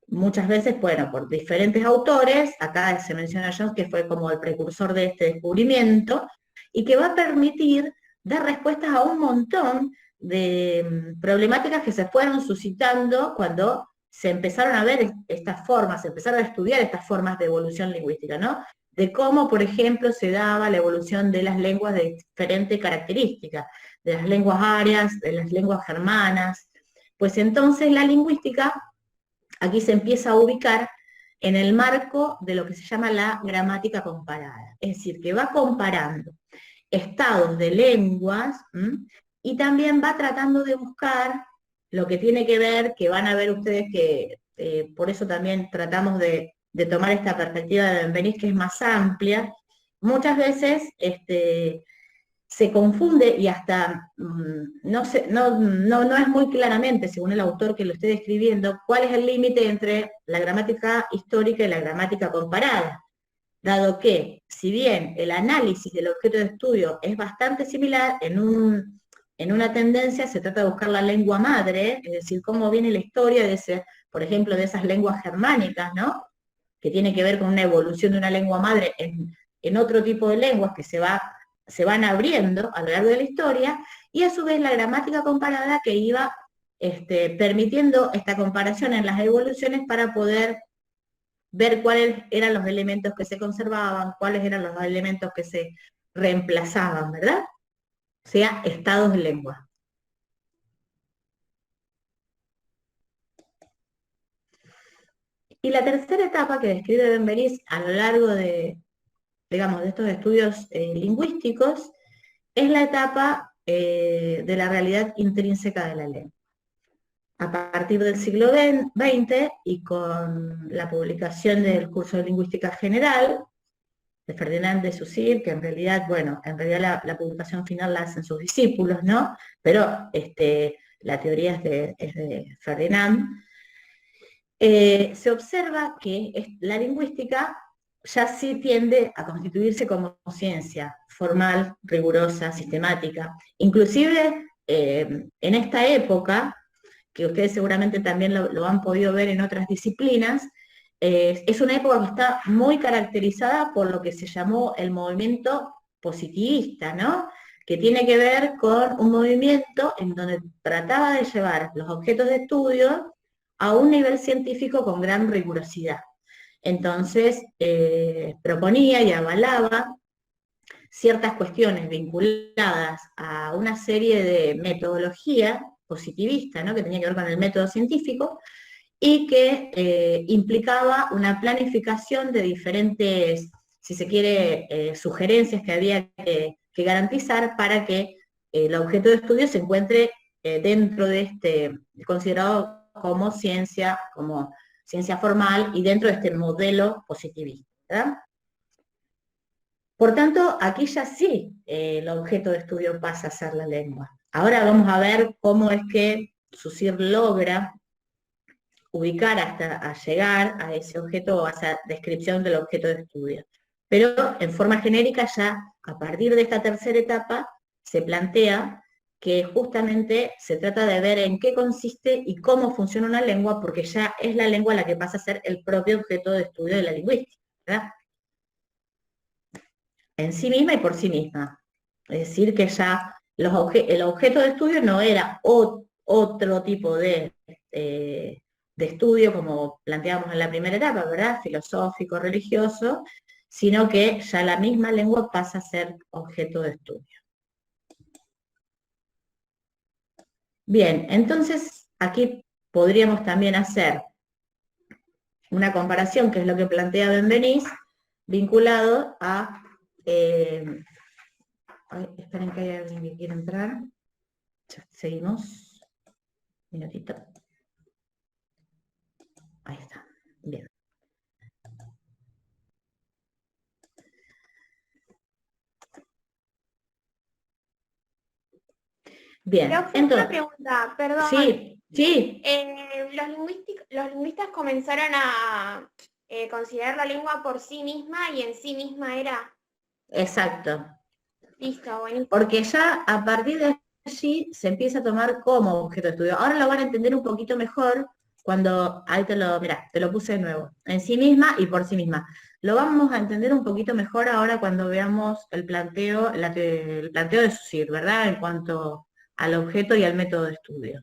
muchas veces, bueno, por diferentes autores, acá se menciona Jones, que fue como el precursor de este descubrimiento, y que va a permitir dar respuestas a un montón de problemáticas que se fueron suscitando cuando se empezaron a ver estas formas, se empezaron a estudiar estas formas de evolución lingüística, ¿no? De cómo, por ejemplo, se daba la evolución de las lenguas de diferentes características, de las lenguas arias, de las lenguas germanas. Pues entonces la lingüística aquí se empieza a ubicar en el marco de lo que se llama la gramática comparada. Es decir, que va comparando estados de lenguas y también va tratando de buscar lo que tiene que ver, que van a ver ustedes que por eso también tratamos de tomar esta perspectiva de Benveniste, que es más amplia. Muchas veces se confunde y hasta no es muy claramente, según el autor que lo esté describiendo, cuál es el límite entre la gramática histórica y la gramática comparada, dado que, si bien el análisis del objeto de estudio es bastante similar, en una tendencia se trata de buscar la lengua madre, es decir, cómo viene la historia de por ejemplo, de esas lenguas germánicas, ¿no? Que tiene que ver con una evolución de una lengua madre en otro tipo de lenguas que se van abriendo a lo largo de la historia, y a su vez la gramática comparada que iba permitiendo esta comparación en las evoluciones para poder ver cuáles eran los elementos que se conservaban, cuáles eran los elementos que se reemplazaban, ¿verdad? O sea, estados de lengua. Y la tercera etapa que describe Benveniste a lo largo de, digamos, de estos estudios lingüísticos, es la etapa de la realidad intrínseca de la lengua. A partir del siglo XX y con la publicación del curso de Lingüística General de Ferdinand de Saussure, que en realidad la publicación final la hacen sus discípulos, ¿no? Pero la teoría es de Ferdinand. Se observa que la lingüística ya sí tiende a constituirse como ciencia formal, rigurosa, sistemática. Inclusive en esta época, que ustedes seguramente también lo han podido ver en otras disciplinas, es una época que está muy caracterizada por lo que se llamó el movimiento positivista, ¿no? Que tiene que ver con un movimiento en donde trataba de llevar los objetos de estudio a un nivel científico con gran rigurosidad. Entonces, proponía y avalaba ciertas cuestiones vinculadas a una serie de metodología positivista, ¿no? Que tenía que ver con el método científico, y que implicaba una planificación de diferentes, si se quiere, sugerencias que había que garantizar para que el objeto de estudio se encuentre dentro de considerado como ciencia formal y dentro de este modelo positivista, ¿verdad? Por tanto, aquí ya sí el objeto de estudio pasa a ser la lengua. Ahora vamos a ver cómo es que SUSIR logra ubicar hasta llegar a ese objeto o a esa descripción del objeto de estudio. Pero en forma genérica ya a partir de esta tercera etapa se plantea que justamente se trata de ver en qué consiste y cómo funciona una lengua, porque ya es la lengua la que pasa a ser el propio objeto de estudio de la lingüística, ¿verdad? En sí misma y por sí misma. Es decir, que ya el objeto de estudio no era otro tipo de estudio, como planteábamos en la primera etapa, ¿verdad? Filosófico, religioso, sino que ya la misma lengua pasa a ser objeto de estudio. Bien, entonces aquí podríamos también hacer una comparación, que es lo que plantea Benveniste, vinculado a... esperen que hay alguien que quiere entrar. Ya, seguimos. Un minutito. Ahí está. Bien. Bien, Profe, entonces, una pregunta, perdón. sí, sí, Los lingüistas comenzaron a considerar la lengua por sí misma y en sí misma era exacto. listo, buenísimo. Porque ya a partir de allí se empieza a tomar como objeto de estudio. Ahora lo van a entender un poquito mejor cuando, ahí mirá, te lo puse de nuevo, en sí misma y por sí misma. Lo vamos a entender un poquito mejor ahora cuando veamos el planteo de SUSIR, ¿verdad? En cuanto al objeto y al método de estudio.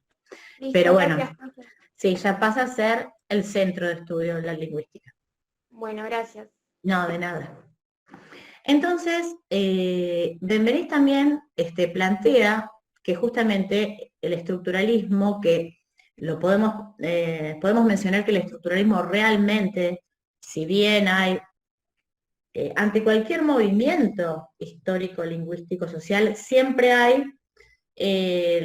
Listo, Pero bueno, gracias, profe. sí, ya pasa a ser el centro de estudio de la lingüística. Bueno, gracias. No, de nada. Entonces, Benveniste también plantea que justamente el estructuralismo, que lo podemos mencionar que el estructuralismo realmente, si bien hay, ante cualquier movimiento histórico, lingüístico, social, siempre hay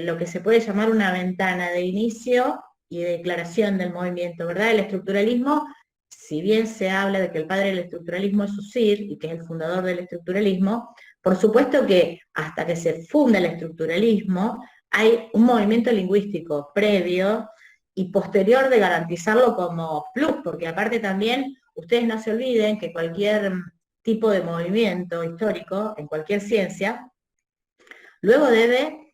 lo que se puede llamar una ventana de inicio y de declaración del movimiento, ¿verdad? El estructuralismo, si bien se habla de que el padre del estructuralismo es Saussure y que es el fundador del estructuralismo, por supuesto que hasta que se funda el estructuralismo hay un movimiento lingüístico previo y posterior de garantizarlo como plus, porque aparte también ustedes no se olviden que cualquier tipo de movimiento histórico en cualquier ciencia luego debe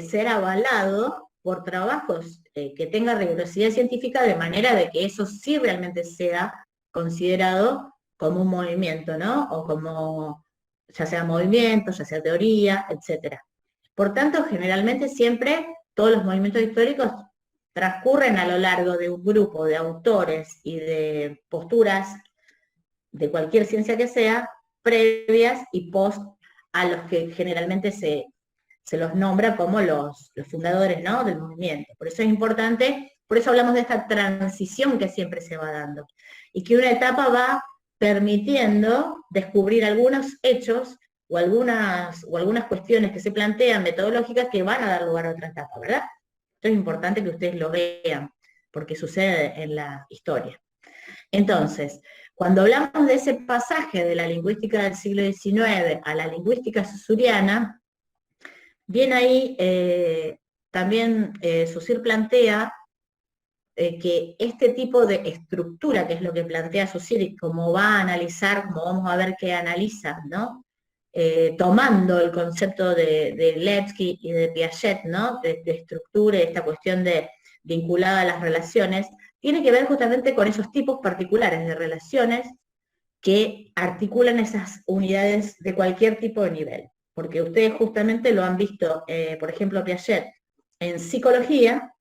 ser avalado por trabajos que tengan rigurosidad científica, de manera de que eso sí realmente sea considerado como un movimiento, ¿no? O como, ya sea movimiento, ya sea teoría, etc. Por tanto, generalmente siempre todos los movimientos históricos transcurren a lo largo de un grupo de autores y de posturas de cualquier ciencia que sea, previas y post a los que generalmente se los nombra como los fundadores, ¿no?, del movimiento. Por eso es importante, por eso hablamos de esta transición que siempre se va dando, y que una etapa va permitiendo descubrir algunos hechos o algunas cuestiones que se plantean metodológicas que van a dar lugar a otra etapa, ¿verdad? Esto es importante que ustedes lo vean, porque sucede en la historia. Entonces, cuando hablamos de ese pasaje de la lingüística del siglo XIX a la lingüística saussuriana, bien ahí también Saussure plantea que este tipo de estructura, que es lo que plantea Saussure y cómo va a analizar, como vamos a ver que analiza, ¿no? Tomando el concepto de Levski y de Piaget, ¿no?, de estructura y esta cuestión vinculada a las relaciones, tiene que ver justamente con esos tipos particulares de relaciones que articulan esas unidades de cualquier tipo de nivel. Porque ustedes justamente lo han visto, por ejemplo, Piaget en psicología,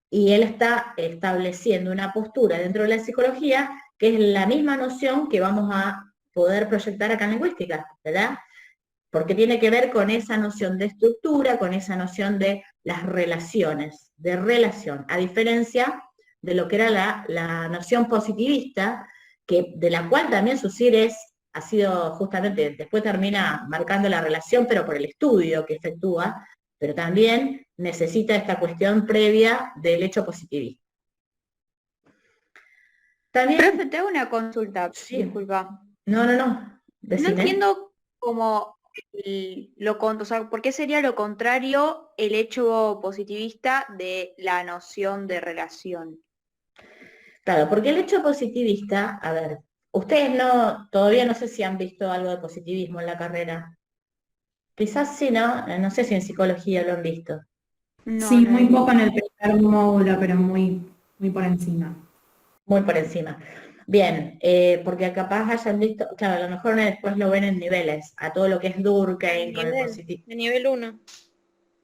y él está estableciendo una postura dentro de la psicología que es la misma noción que vamos a poder proyectar acá en lingüística, ¿verdad? Porque tiene que ver con esa noción de estructura, con esa noción de las relaciones, de relación, a diferencia de lo que era la noción positivista, de la cual también Saussure ha sido justamente, después termina marcando la relación, pero por el estudio que efectúa, pero también necesita esta cuestión previa del hecho positivista. También, Profe, te hago una consulta, sí. disculpa. No. Decime. No entiendo cómo o sea, ¿por qué sería lo contrario el hecho positivista de la noción de relación? Claro, porque el hecho positivista, a ver, ustedes todavía no sé si han visto algo de positivismo en la carrera. Quizás sí, ¿no? No sé si en psicología lo han visto. No, Sí, no muy lo poco en el primer módulo, pero muy por encima. Muy por encima. Bien, porque capaz hayan visto, claro, a lo mejor después lo ven en niveles, a todo lo que es Durkheim con el positivo. De nivel 1.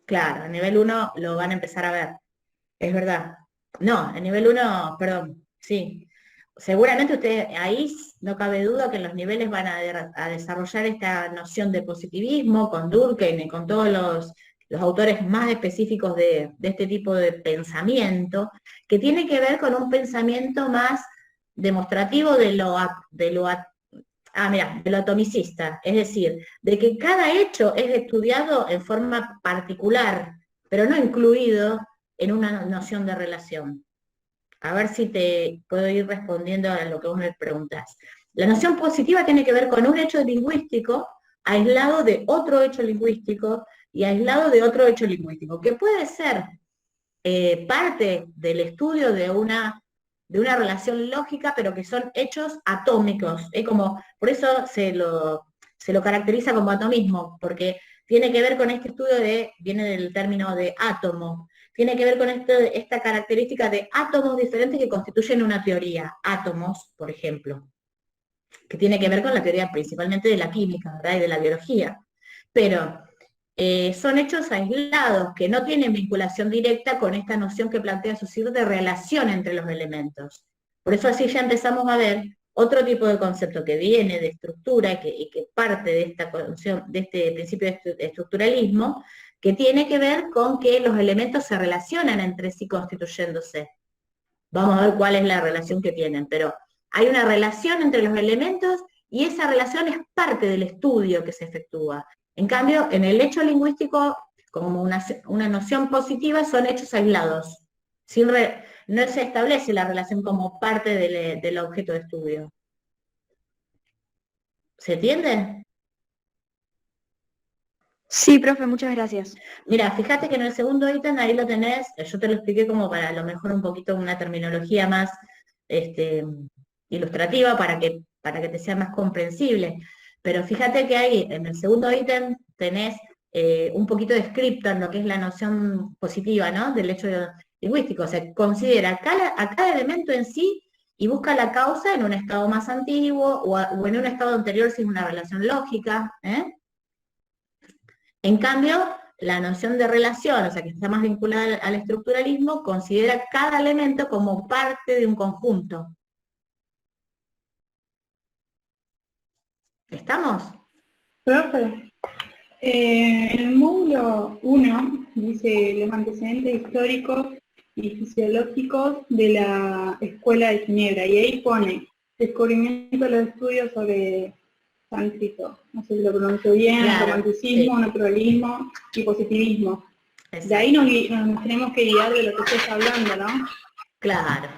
Claro, a nivel 1 lo van a empezar a ver, es verdad. No, en nivel 1, perdón, sí. Seguramente ustedes, ahí no cabe duda que en los niveles van a desarrollar esta noción de positivismo con Durkheim y con todos los autores más específicos de este tipo de pensamiento, que tiene que ver con un pensamiento más demostrativo de lo atomicista, es decir, de que cada hecho es estudiado en forma particular, pero no incluido en una noción de relación. A ver si te puedo ir respondiendo a lo que vos me preguntás. La noción positiva tiene que ver con un hecho lingüístico aislado de otro hecho lingüístico y aislado de otro hecho lingüístico, que puede ser parte del estudio de una relación lógica, pero que son hechos atómicos. Es como, por eso se lo caracteriza como atomismo, porque tiene que ver con este estudio viene del término de átomo, tiene que ver con esta característica de átomos diferentes que constituyen una teoría, átomos, por ejemplo, que tiene que ver con la teoría principalmente de la química, ¿verdad? Y de la biología. Pero son hechos aislados que no tienen vinculación directa con esta noción que plantea Saussure de relación entre los elementos. Por eso así ya empezamos a ver otro tipo de concepto que viene de estructura y que parte de esta concepción, de este principio de estructuralismo, que tiene que ver con que los elementos se relacionan entre sí constituyéndose. Vamos a ver cuál es la relación que tienen, pero hay una relación entre los elementos y esa relación es parte del estudio que se efectúa. En cambio, en el hecho lingüístico, como una noción positiva, son hechos aislados. No se establece la relación como parte del objeto de estudio. ¿Se entiende? Sí, profe, muchas gracias. Mira, fíjate que en el segundo ítem ahí lo tenés, yo te lo expliqué como para a lo mejor un poquito una terminología más ilustrativa para que te sea más comprensible. Pero fíjate que ahí en el segundo ítem tenés un poquito descripto en lo que es la noción positiva, ¿no? Del hecho lingüístico. O sea, considera a cada elemento en sí y busca la causa en un estado más antiguo o en un estado anterior si es una relación lógica, ¿eh? En cambio, la noción de relación, o sea, que está más vinculada al estructuralismo, considera cada elemento como parte de un conjunto. ¿Estamos? Profe, en el módulo 1 dice los antecedentes históricos y fisiológicos de la Escuela de Ginebra, y ahí pone descubrimiento de los estudios sobre sánscrito, no sé si lo pronuncio bien, Claro, romanticismo, sí. naturalismo y positivismo. De ahí nos tenemos que guiar de lo que estás hablando, ¿no? Claro.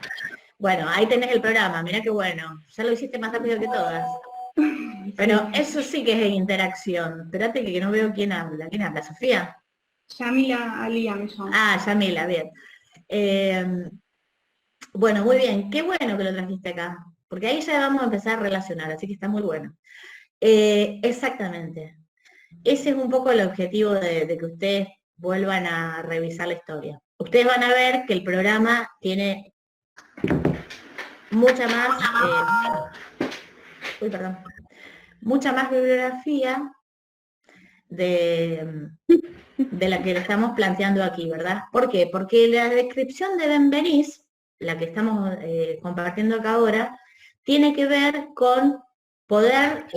Bueno, ahí tenés el programa, mirá qué bueno. Ya lo hiciste más rápido que todas. Pero eso sí que es interacción. Espérate que no veo quién habla. ¿Quién habla? ¿Sofía? Yamila Alía me llamo. Ah, Yamila, bien. Bueno, muy bien. Qué bueno que lo trajiste acá. Porque ahí ya vamos a empezar a relacionar, así que está muy bueno. Exactamente. Ese es un poco el objetivo de que ustedes vuelvan a revisar la historia. Ustedes van a ver que el programa tiene mucha más bibliografía de la que le estamos planteando aquí, ¿verdad? ¿Por qué? Porque la descripción de Benveniste, la que estamos compartiendo acá ahora, tiene que ver con poder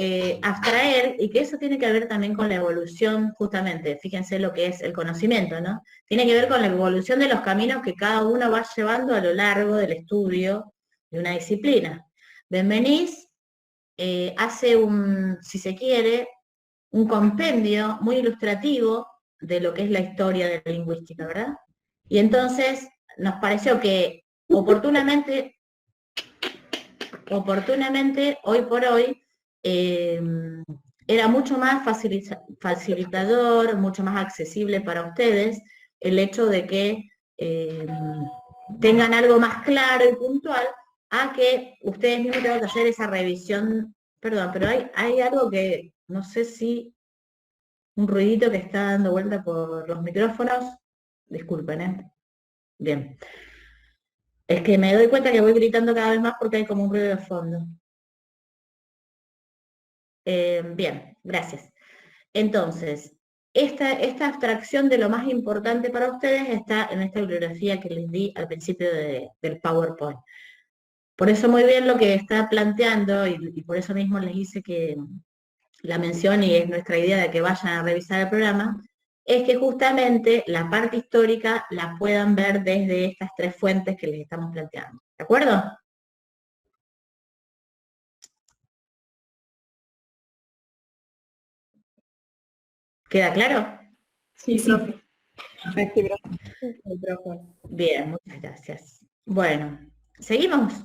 abstraer, y que eso tiene que ver también con la evolución, justamente, fíjense lo que es el conocimiento, ¿no? Tiene que ver con la evolución de los caminos que cada uno va llevando a lo largo del estudio de una disciplina. Benveniste hace si se quiere, un compendio muy ilustrativo de lo que es la historia de la lingüística, ¿verdad? Y entonces nos pareció que oportunamente, hoy por hoy, era mucho más facilitador, mucho más accesible para ustedes el hecho de que tengan algo más claro y puntual a que ustedes mismos tengan que hacer esa revisión. Perdón, pero hay algo que no sé si un ruidito que está dando vuelta por los micrófonos. Disculpen, ¿eh? Bien. Es que me doy cuenta que voy gritando cada vez más porque hay como un ruido de fondo. Bien, gracias. Entonces, esta abstracción de lo más importante para ustedes está en esta bibliografía que les di al principio del PowerPoint. Por eso muy bien lo que está planteando, y por eso mismo les hice que la mención, y es nuestra idea de que vayan a revisar el programa, es que justamente la parte histórica la puedan ver desde estas 3 fuentes que les estamos planteando. ¿De acuerdo? ¿Queda claro? Sí, sí. Bien, muchas gracias. Bueno, seguimos.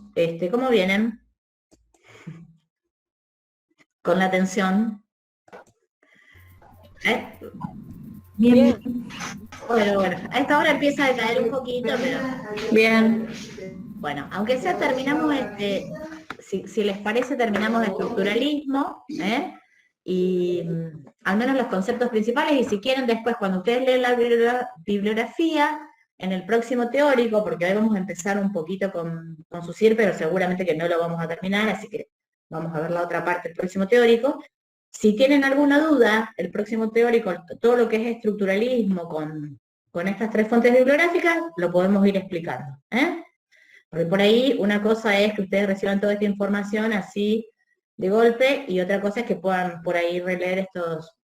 ¿Cómo vienen? Con la atención. Bien. Bueno, a esta hora empieza a decaer un poquito, pero... Bien. Bueno, aunque sea terminamos, si les parece, terminamos estructuralismo, y al menos los conceptos principales, y si quieren después, cuando ustedes leen la bibliografía, en el próximo teórico, porque hoy vamos a empezar un poquito con SUSIR, pero seguramente que no lo vamos a terminar, así que vamos a ver la otra parte del próximo teórico. Si tienen alguna duda, el próximo teórico, todo lo que es estructuralismo con estas 3 fuentes bibliográficas, lo podemos ir explicando. Porque por ahí una cosa es que ustedes reciban toda esta información así de golpe, y otra cosa es que puedan por ahí releer estos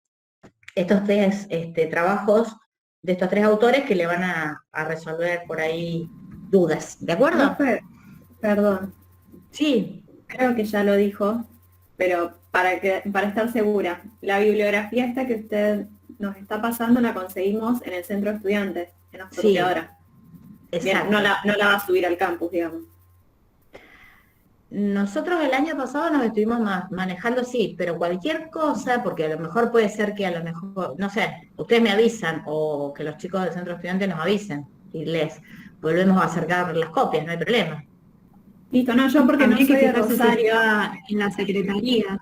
3 trabajos de estos 3 autores que le van a resolver por ahí dudas. ¿De acuerdo? Perdón. Sí. Creo que ya lo dijo, pero para estar segura, la bibliografía esta que usted nos está pasando la conseguimos en el centro de estudiantes, en la fotocopiadora. Bien, no la va a subir al campus, digamos. Nosotros el año pasado nos estuvimos manejando, sí, pero cualquier cosa, porque a lo mejor puede ser que a lo mejor, no sé, ustedes me avisan, o que los chicos del centro de estudiantes nos avisen, y les volvemos a acercar las copias, no hay problema. Listo, no, yo porque no soy de Rosario. En la secretaría.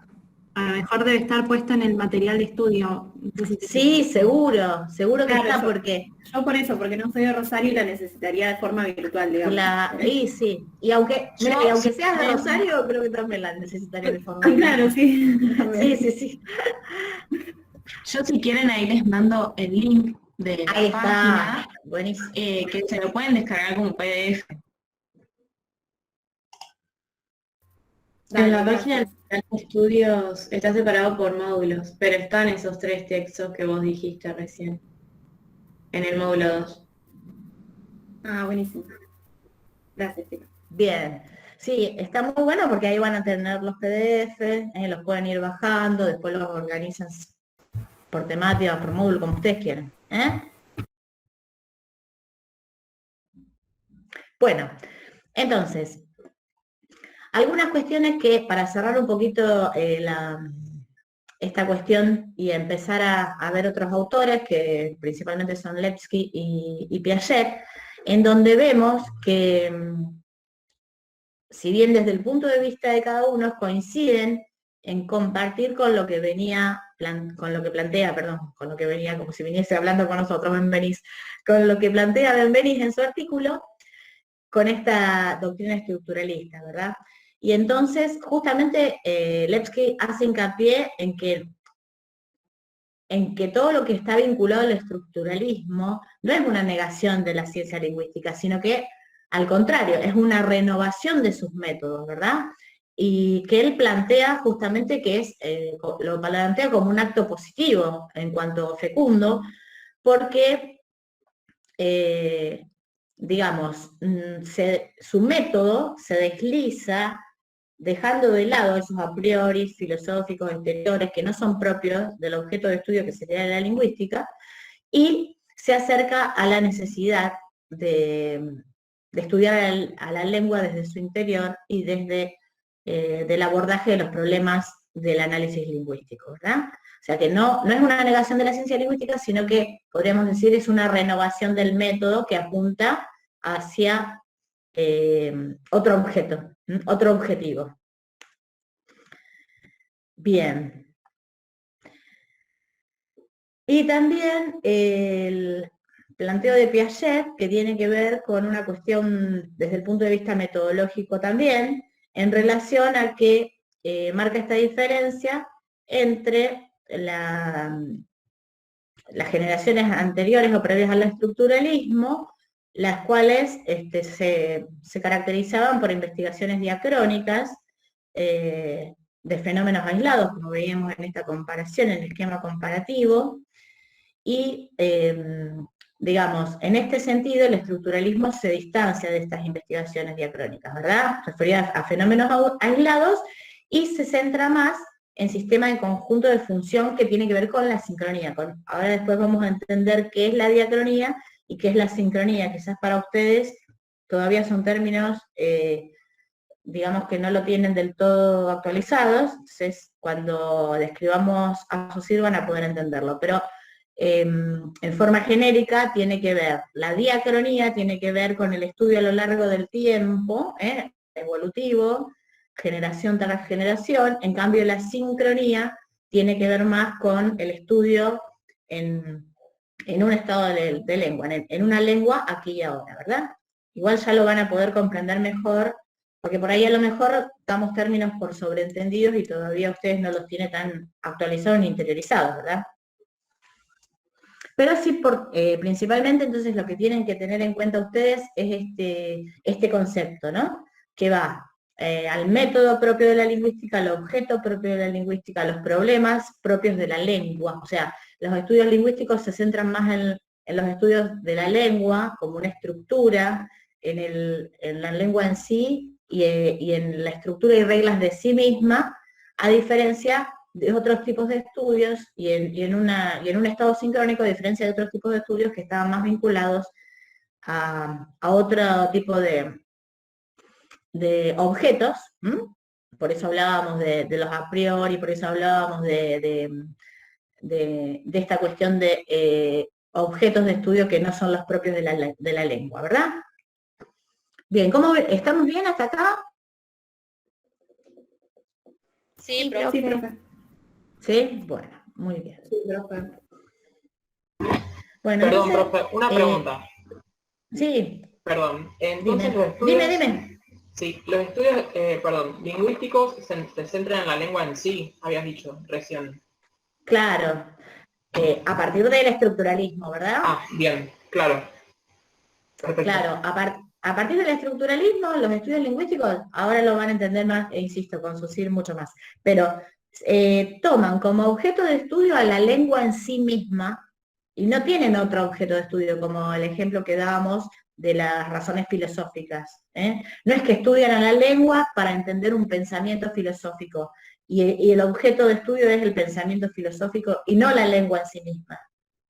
A lo mejor debe estar puesta en el material de estudio. Sí, seguro que claro, está, porque... Yo por eso, porque no soy de Rosario y la necesitaría de forma virtual, digamos. Sí. Y aunque seas de Rosario, creo que también la necesitaría de forma virtual. Claro, sí. Sí. Yo, si quieren, ahí les mando el link de la página. Está, buenísimo. Que se lo pueden descargar como PDF. En la página de estudios está separado por módulos, pero están esos 3 textos que vos dijiste recién, en el módulo 2. Ah, buenísimo. Gracias, chicos. Bien. Sí, está muy bueno porque ahí van a tener los PDF, los pueden ir bajando, después los organizan por temática, por módulo, como ustedes quieran. Bueno, entonces, algunas cuestiones que, para cerrar un poquito esta cuestión y empezar a ver otros autores, que principalmente son Levski y Piaget, en donde vemos que, si bien desde el punto de vista de cada uno coinciden en compartir con lo que venía, como si viniese hablando con nosotros Benveniste, con lo que plantea Benveniste en su artículo, con esta doctrina estructuralista, ¿verdad? Y entonces, justamente, Levski hace hincapié en que todo lo que está vinculado al estructuralismo no es una negación de la ciencia lingüística, sino que, al contrario, es una renovación de sus métodos, ¿verdad? Y que él plantea justamente que lo plantea como un acto positivo en cuanto fecundo, porque, digamos, su método se desliza dejando de lado esos a priori filosóficos exteriores que no son propios del objeto de estudio que sería la lingüística, y se acerca a la necesidad de estudiar a la lengua desde su interior y desde del abordaje de los problemas del análisis lingüístico, ¿verdad? O sea que no es una negación de la ciencia lingüística, sino que podríamos decir es una renovación del método que apunta hacia otro objeto, otro objetivo. Bien. Y también el planteo de Piaget, que tiene que ver con una cuestión desde el punto de vista metodológico también, en relación a que marca esta diferencia entre las generaciones anteriores o previas al estructuralismo, las cuales se caracterizaban por investigaciones diacrónicas de fenómenos aislados, como veíamos en esta comparación, en el esquema comparativo, y digamos, en este sentido el estructuralismo se distancia de estas investigaciones diacrónicas, ¿verdad? Referidas a fenómenos aislados, y se centra más en sistemas de conjunto de función que tiene que ver con la sincronía. Ahora después vamos a entender qué es la diacronía y qué es la sincronía. Quizás para ustedes todavía son términos, digamos que no lo tienen del todo actualizados, entonces cuando describamos a Saussure van a poder entenderlo, pero en forma genérica tiene que ver, la diacronía tiene que ver con el estudio a lo largo del tiempo, evolutivo, generación tras generación. En cambio la sincronía tiene que ver más con el estudio en un estado de lengua, en una lengua aquí y ahora, ¿verdad? Igual ya lo van a poder comprender mejor, porque por ahí a lo mejor damos términos por sobreentendidos y todavía ustedes no los tienen tan actualizados ni interiorizados, ¿verdad? Pero sí, principalmente entonces lo que tienen que tener en cuenta ustedes es este concepto, ¿no? Que va al método propio de la lingüística, al objeto propio de la lingüística, a los problemas propios de la lengua. O sea, los estudios lingüísticos se centran más en los estudios de la lengua como una estructura, en la lengua en sí y en la estructura y reglas de sí misma, a diferencia de otros tipos de estudios y en un estado sincrónico, a diferencia de otros tipos de estudios que estaban más vinculados a otro tipo de objetos. Por eso hablábamos de los a priori, por eso hablábamos de esta cuestión de objetos de estudio que no son los propios de la lengua, ¿verdad? Bien, ¿cómo estamos bien hasta acá? Sí, profe. Sí, profe. Sí, bueno, muy bien. Sí, profe. Bueno, Perdón, entonces, profe, una pregunta. Sí. Perdón, entonces los Dime, estudios... dime. Sí, los estudios, lingüísticos se centran en la lengua en sí, habías dicho recién. Claro, a partir del estructuralismo, ¿verdad? Ah, bien, claro. Perfecto. Claro, a partir del estructuralismo, los estudios lingüísticos, ahora lo van a entender más, e insisto, con Saussure mucho más, pero toman como objeto de estudio a la lengua en sí misma, y no tienen otro objeto de estudio, como el ejemplo que dábamos de las razones filosóficas. No es que estudian a la lengua para entender un pensamiento filosófico, y el objeto de estudio es el pensamiento filosófico y no la lengua en sí misma.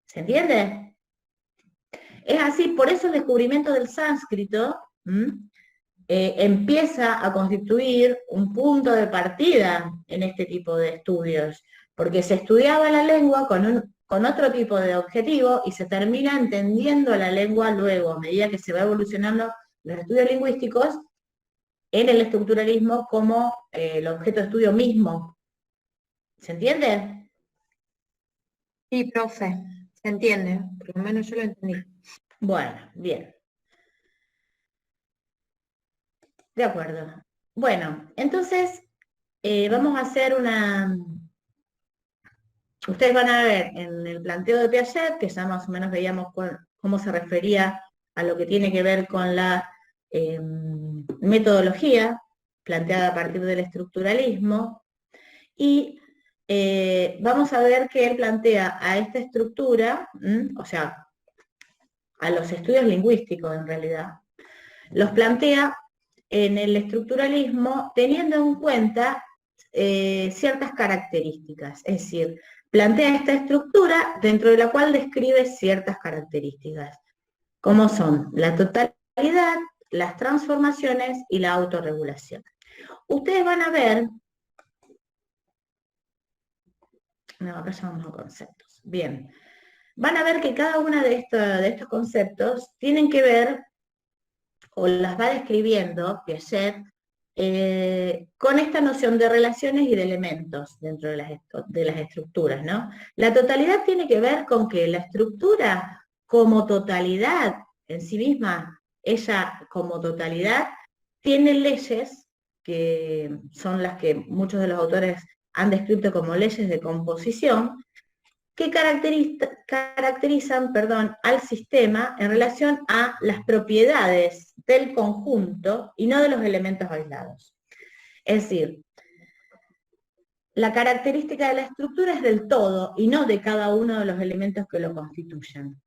¿Se entiende? Es así, por eso el descubrimiento del sánscrito empieza a constituir un punto de partida en este tipo de estudios, porque se estudiaba la lengua con otro tipo de objetivo y se termina entendiendo la lengua luego, a medida que se va evolucionando los estudios lingüísticos, en el estructuralismo como el objeto de estudio mismo. ¿Se entiende? Sí, profe, se entiende, por lo menos yo lo entendí. Bueno, bien. De acuerdo. Bueno, entonces vamos a hacer ustedes van a ver en el planteo de Piaget, que ya más o menos veíamos cómo se refería a lo que tiene que ver con la metodología planteada a partir del estructuralismo, y vamos a ver que él plantea a esta estructura, o sea, a los estudios lingüísticos en realidad, los plantea en el estructuralismo teniendo en cuenta ciertas características, es decir, plantea esta estructura dentro de la cual describe ciertas características, como son la totalidad, las transformaciones y la autorregulación. Ustedes van a ver No, acá ya vamos a conceptos. Bien. Van a ver que cada uno de estos conceptos tienen que ver, o las va describiendo Piaget, con esta noción de relaciones y de elementos dentro de las estructuras, ¿no? La totalidad tiene que ver con que la estructura como totalidad en sí misma, ella como totalidad, tiene leyes que son las que muchos de los autores han descrito como leyes de composición, que caracterizan al sistema en relación a las propiedades del conjunto y no de los elementos aislados. Es decir, la característica de la estructura es del todo y no de cada uno de los elementos que lo constituyen.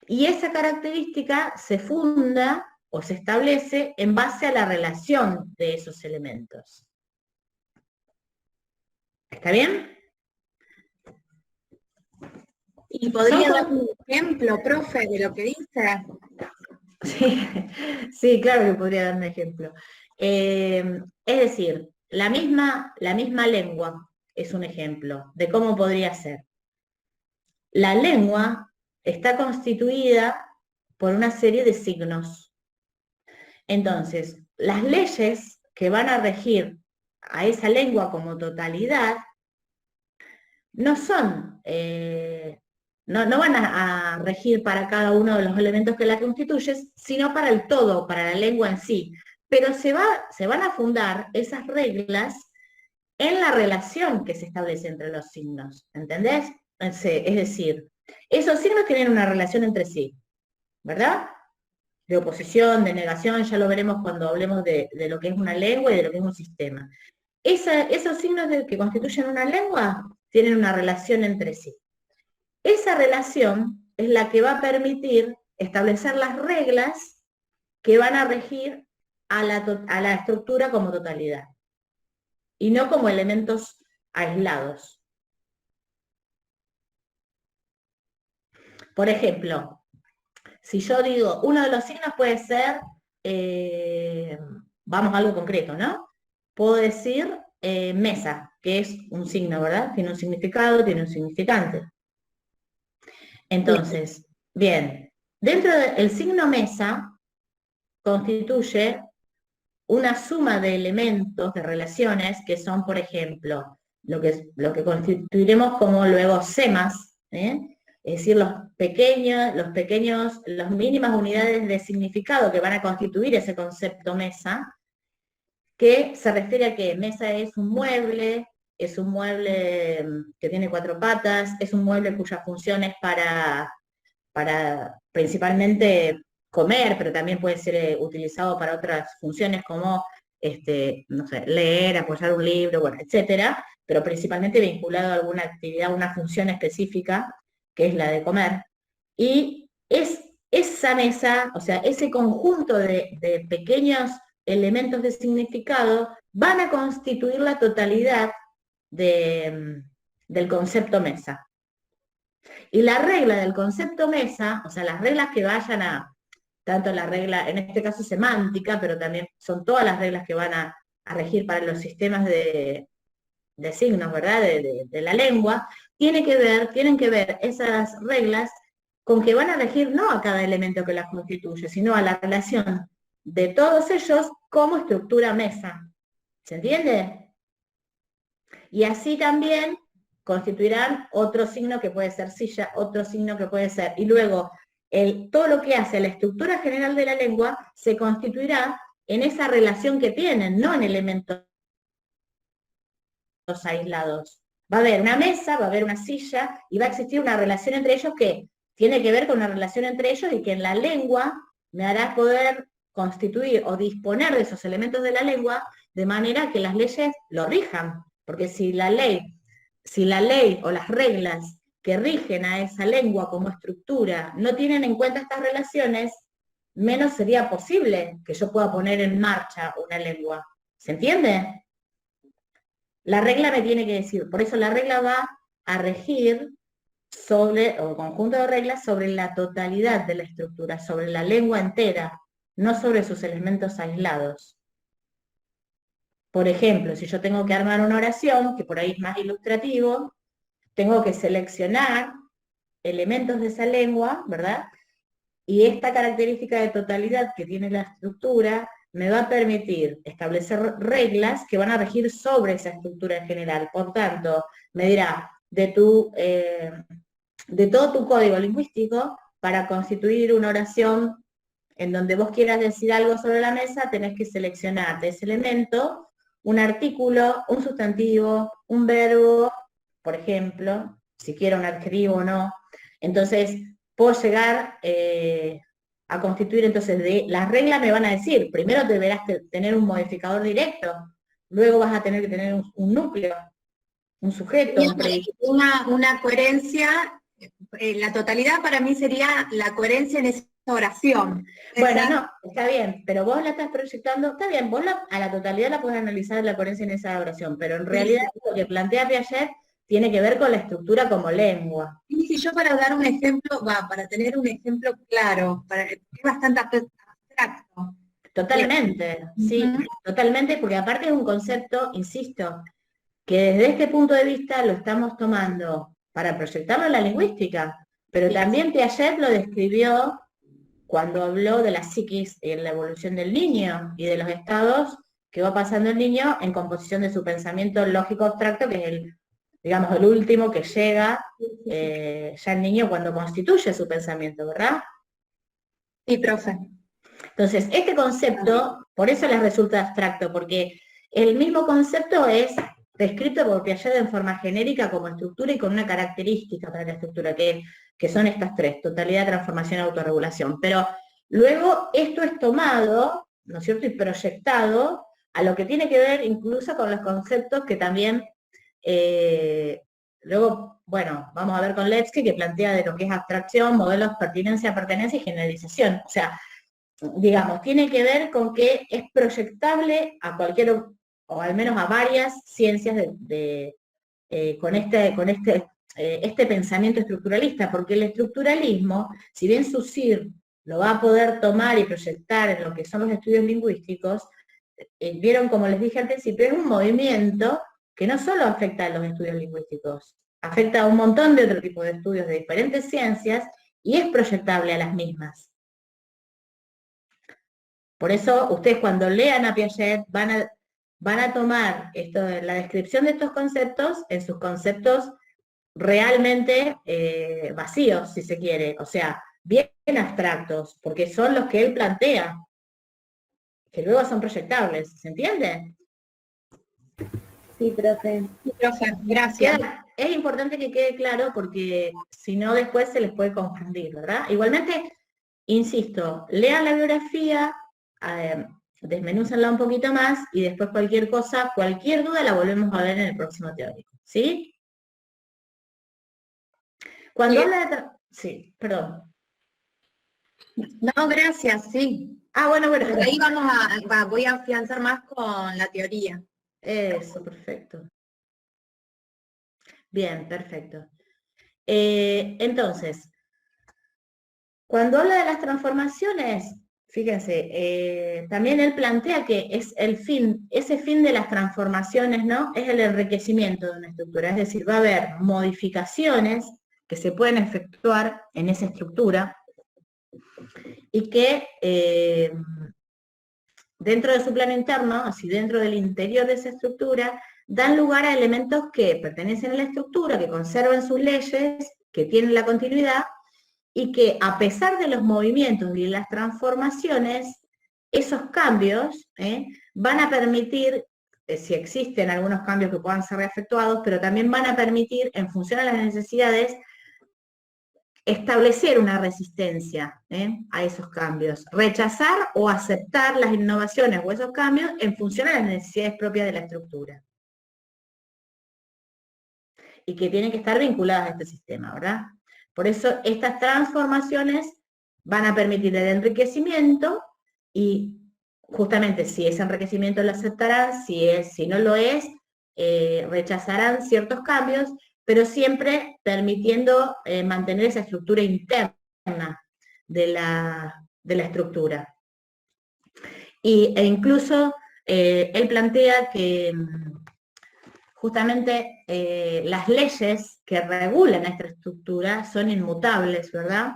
Y esa característica se funda o se establece en base a la relación de esos elementos. ¿Está bien? ¿Y podría dar un ejemplo, profe, de lo que dice? Sí, claro que podría dar un ejemplo. Es decir, la misma lengua es un ejemplo de cómo podría ser. La lengua está constituida por una serie de signos. Entonces, las leyes que van a regir a esa lengua como totalidad no son... No van a regir para cada uno de los elementos que la constituyen, sino para el todo, para la lengua en sí. Pero se van a fundar esas reglas en la relación que se establece entre los signos, ¿entendés? Es decir, esos signos tienen una relación entre sí, ¿verdad? De oposición, de negación, ya lo veremos cuando hablemos de lo que es una lengua y de lo que es un sistema. Esos signos que constituyen una lengua tienen una relación entre sí. Esa relación es la que va a permitir establecer las reglas que van a regir a la estructura como totalidad, y no como elementos aislados. Por ejemplo, si yo digo, uno de los signos puede ser, vamos a algo concreto, ¿no? Puedo decir mesa, que es un signo, ¿verdad? Tiene un significado, tiene un significante. Entonces, bien, dentro del signo mesa constituye una suma de elementos, de relaciones, que son, por ejemplo, lo que constituiremos como luego semas, es decir, las mínimas unidades de significado que van a constituir ese concepto mesa, que se refiere a que mesa es un mueble que tiene 4 patas, es un mueble cuya función es para principalmente comer, pero también puede ser utilizado para otras funciones como, no sé, leer, apoyar un libro, bueno, etcétera, pero principalmente vinculado a alguna actividad, una función específica, que es la de comer. Y es esa mesa, o sea, ese conjunto de pequeños elementos de significado van a constituir la totalidad del concepto mesa. Y la regla del concepto mesa, o sea, las reglas que vayan a, tanto la regla, en este caso semántica, pero también son todas las reglas que van a regir para los sistemas de signos, ¿verdad?, de la lengua, tienen que ver esas reglas con que van a regir no a cada elemento que las constituye, sino a la relación de todos ellos como estructura mesa. ¿Se entiende? Y así también constituirán otro signo que puede ser silla, otro signo que puede ser, y luego todo lo que hace a la estructura general de la lengua se constituirá en esa relación que tienen, no en elementos aislados. Va a haber una mesa, va a haber una silla, y va a existir una relación entre ellos que tiene que ver con una relación entre ellos y que en la lengua me hará poder constituir o disponer de esos elementos de la lengua de manera que las leyes lo rijan. Porque si la ley o las reglas que rigen a esa lengua como estructura no tienen en cuenta estas relaciones, menos sería posible que yo pueda poner en marcha una lengua. ¿Se entiende? La regla me tiene que decir, por eso la regla va a regir sobre, o conjunto de reglas, sobre la totalidad de la estructura, sobre la lengua entera, no sobre sus elementos aislados. Por ejemplo, si yo tengo que armar una oración, que por ahí es más ilustrativo, tengo que seleccionar elementos de esa lengua, ¿verdad? Y esta característica de totalidad que tiene la estructura me va a permitir establecer reglas que van a regir sobre esa estructura en general. Por tanto, me dirá, de todo tu código lingüístico, para constituir una oración en donde vos quieras decir algo sobre la mesa, tenés que seleccionar de ese elemento un artículo, un sustantivo, un verbo, por ejemplo, si quiero un adjetivo o no. Entonces, puedo llegar a constituir, entonces, las reglas me van a decir, primero deberás tener un modificador directo, luego vas a tener que tener un núcleo, un sujeto, un predicado. Una coherencia, la totalidad para mí sería la coherencia en esa oración. Bueno, no, está bien, pero vos la estás proyectando, está bien, vos a la totalidad la podés analizar la coherencia en esa oración, pero en realidad lo que plantea Piaget tiene que ver con la estructura como lengua. Y si yo para dar un ejemplo, para tener un ejemplo claro, es bastante abstracto. Totalmente, sí, totalmente, porque aparte es un concepto, insisto, que desde este punto de vista lo estamos tomando para proyectarlo en la lingüística, pero también Piaget lo describió cuando habló de la psiquis y en la evolución del niño y de los estados que va pasando el niño en composición de su pensamiento lógico abstracto, que es el último que llega ya el niño cuando constituye su pensamiento, ¿verdad? Sí, profe. Entonces, este concepto, por eso les resulta abstracto, porque el mismo concepto es descrito por Piaget en forma genérica como estructura y con una característica para la estructura, que son estas tres: totalidad, transformación, autorregulación. Pero luego esto es tomado, ¿no es cierto?, y proyectado a lo que tiene que ver incluso con los conceptos que también, luego, bueno, vamos a ver con Levski, que plantea de lo que es abstracción, modelos, pertinencia, pertenencia y generalización. O sea, digamos, tiene que ver con que es proyectable a cualquier, o al menos a varias ciencias con este pensamiento estructuralista, porque el estructuralismo, si bien Saussure lo va a poder tomar y proyectar en lo que son los estudios lingüísticos, vieron, como les dije al principio, es un movimiento que no solo afecta a los estudios lingüísticos, afecta a un montón de otro tipo de estudios de diferentes ciencias y es proyectable a las mismas. Por eso, ustedes cuando lean a Piaget van a tomar la descripción de estos conceptos en sus conceptos realmente vacíos, si se quiere, o sea, bien abstractos, porque son los que él plantea, que luego son proyectables, ¿se entiende? Sí, profe. Sí, profe, gracias. Es importante que quede claro porque si no después se les puede confundir, ¿verdad? Igualmente, insisto, lean la biografía, desmenúcenla un poquito más y después cualquier cosa, cualquier duda la volvemos a ver en el próximo teórico, ¿sí? Cuando habla de... Sí, perdón. No, gracias, sí. Bueno. Por ahí voy a afianzar más con la teoría. Eso, perfecto. Bien, perfecto. Entonces, cuando habla de las transformaciones, fíjense, también él plantea que es ese fin de las transformaciones, ¿no? Es el enriquecimiento de una estructura, es decir, va a haber modificaciones que se pueden efectuar en esa estructura y que dentro de su plano interno, así dentro del interior de esa estructura, dan lugar a elementos que pertenecen a la estructura, que conservan sus leyes, que tienen la continuidad, y que a pesar de los movimientos y las transformaciones, esos cambios van a permitir, si existen algunos cambios que puedan ser efectuados, pero también van a permitir, en función a las necesidades, establecer una resistencia a esos cambios, rechazar o aceptar las innovaciones o esos cambios en función a las necesidades propias de la estructura. Y que tienen que estar vinculadas a este sistema, ¿verdad? Por eso estas transformaciones van a permitir el enriquecimiento y justamente si ese enriquecimiento lo aceptarán, si no lo es, rechazarán ciertos cambios, pero siempre permitiendo mantener esa estructura interna de la estructura. E incluso él plantea que justamente las leyes que regulan esta estructura son inmutables, ¿verdad?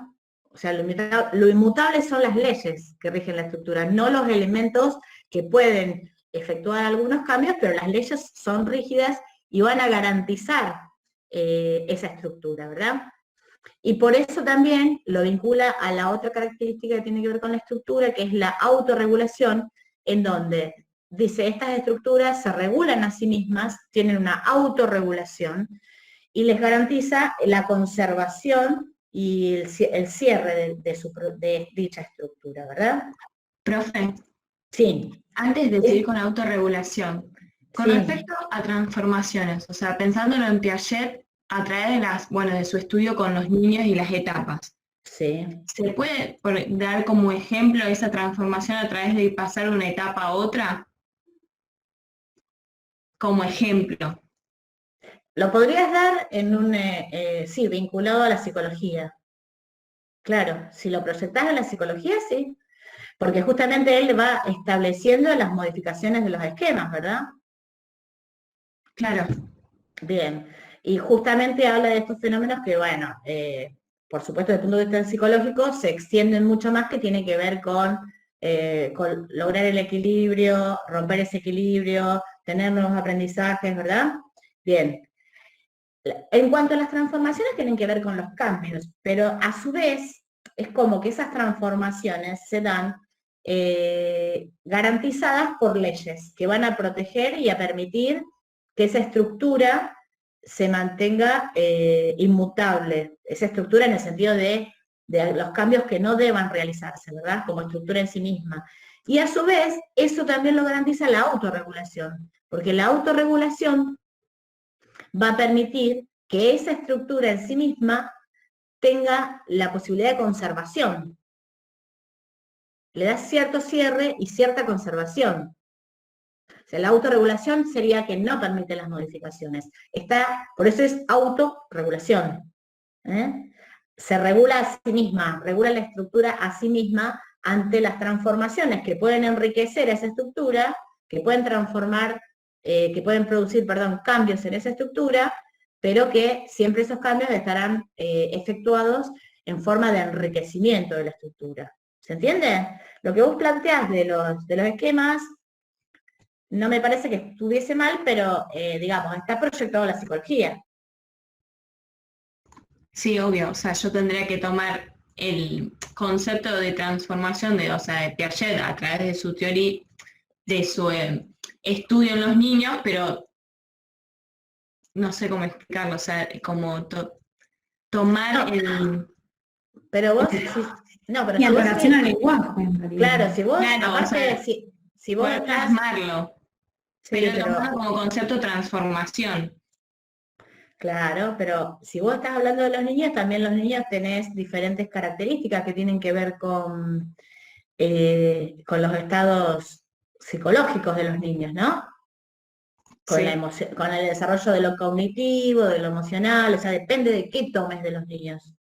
O sea, lo inmutable son las leyes que rigen la estructura, no los elementos que pueden efectuar algunos cambios, pero las leyes son rígidas y van a garantizar esa estructura, ¿verdad? Y por eso también lo vincula a la otra característica que tiene que ver con la estructura, que es la autorregulación, en donde dice, estas estructuras se regulan a sí mismas, tienen una autorregulación, y les garantiza la conservación y el cierre de dicha estructura, ¿verdad? Profe, Sí. antes de seguir con la autorregulación, con Sí. respecto a transformaciones, o sea, pensándolo en Piaget a través de su estudio con los niños y las etapas, Sí. ¿se puede dar como ejemplo esa transformación a través de pasar de una etapa a otra? Como ejemplo. Lo podrías dar en un, sí, vinculado a la psicología. Claro, si lo proyectás en la psicología, sí. Porque justamente él va estableciendo las modificaciones de los esquemas, ¿verdad? Claro. Bien. Y justamente habla de estos fenómenos que, bueno, por supuesto, desde el punto de vista psicológico, se extienden mucho más, que tiene que ver con lograr el equilibrio, romper ese equilibrio, tener nuevos aprendizajes, ¿verdad? Bien. En cuanto a las transformaciones, tienen que ver con los cambios, pero a su vez es como que esas transformaciones se dan garantizadas por leyes que van a proteger y a permitir que esa estructura se mantenga inmutable, esa estructura en el sentido de los cambios que no deban realizarse, ¿verdad? Como estructura en sí misma. Y a su vez, eso también lo garantiza la autorregulación, porque la autorregulación va a permitir que esa estructura en sí misma tenga la posibilidad de conservación. Le da cierto cierre y cierta conservación. O sea, la autorregulación sería que no permite las modificaciones. Por eso es autorregulación. Se regula a sí misma, regula la estructura a sí misma ante las transformaciones que pueden enriquecer esa estructura, que pueden producir, cambios en esa estructura, pero que siempre esos cambios estarán efectuados en forma de enriquecimiento de la estructura. ¿Se entiende? Lo que vos planteás de los esquemas, no me parece que estuviese mal, pero, digamos, está proyectado a la psicología. Sí, obvio, o sea, yo tendría que tomar el concepto de transformación de Piaget a través de su teoría, de su estudio en los niños, pero no sé cómo explicarlo, o sea, como tomar el... Pero vos, pero y en relación al lenguaje, en realidad. Claro, si vos, claro, aparte, o sea, si vos poder plasmarlo, sí, pero tomarlo como concepto transformación. Claro, pero si vos estás hablando de los niños, también los niños tenés diferentes características que tienen que ver con los estados psicológicos de los niños, ¿no? Con Sí. la emoción, con el desarrollo de lo cognitivo, de lo emocional, o sea, depende de qué tomes de los niños.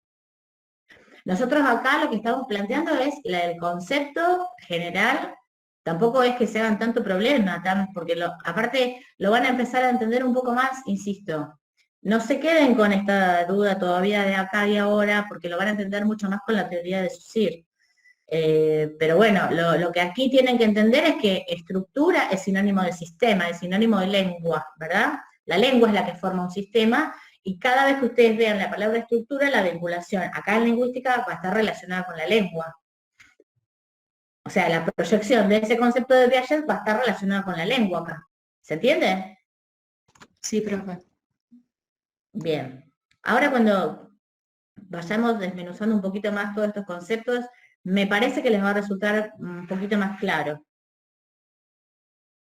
Nosotros acá lo que estamos planteando es el concepto general, tampoco es que se hagan tanto problema, porque aparte lo van a empezar a entender un poco más, insisto. No se queden con esta duda todavía de acá y ahora, porque lo van a entender mucho más con la teoría de Saussure. Pero bueno, lo que aquí tienen que entender es que estructura es sinónimo de sistema, es sinónimo de lengua, ¿verdad? La lengua es la que forma un sistema, y cada vez que ustedes vean la palabra estructura, la vinculación acá en lingüística va a estar relacionada con la lengua. O sea, la proyección de ese concepto de Piaget va a estar relacionada con la lengua acá. ¿Se entiende? Sí, profe. Bien. Ahora cuando vayamos desmenuzando un poquito más todos estos conceptos, me parece que les va a resultar un poquito más claro.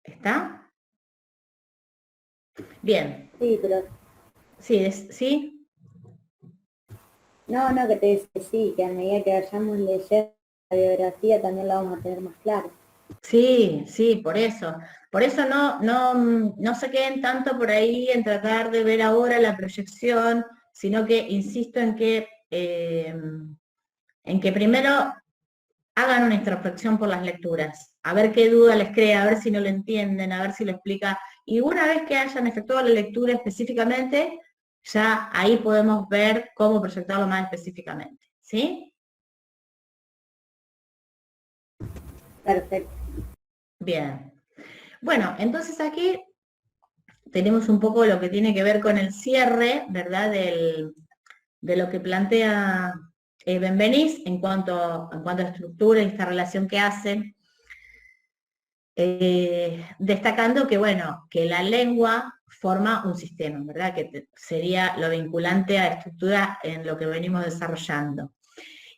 ¿Está? Bien. Sí, pero... Sí, ¿sí? No, que te decía sí, que a medida que vayamos leyendo la biografía también la vamos a tener más clara. Sí, por eso. Por eso no se queden tanto por ahí en tratar de ver ahora la proyección, sino que insisto en que primero hagan una introspección por las lecturas, a ver qué duda les crea, a ver si no lo entienden, a ver si lo explica y una vez que hayan efectuado la lectura específicamente, ya ahí podemos ver cómo proyectarlo más específicamente, ¿sí? Perfecto. Bien. Bueno, entonces aquí tenemos un poco lo que tiene que ver con el cierre, ¿verdad? De lo que plantea Benveniste en cuanto a estructura y esta relación que hace, destacando que, bueno, que la lengua forma un sistema, ¿verdad? Que sería lo vinculante a estructura en lo que venimos desarrollando.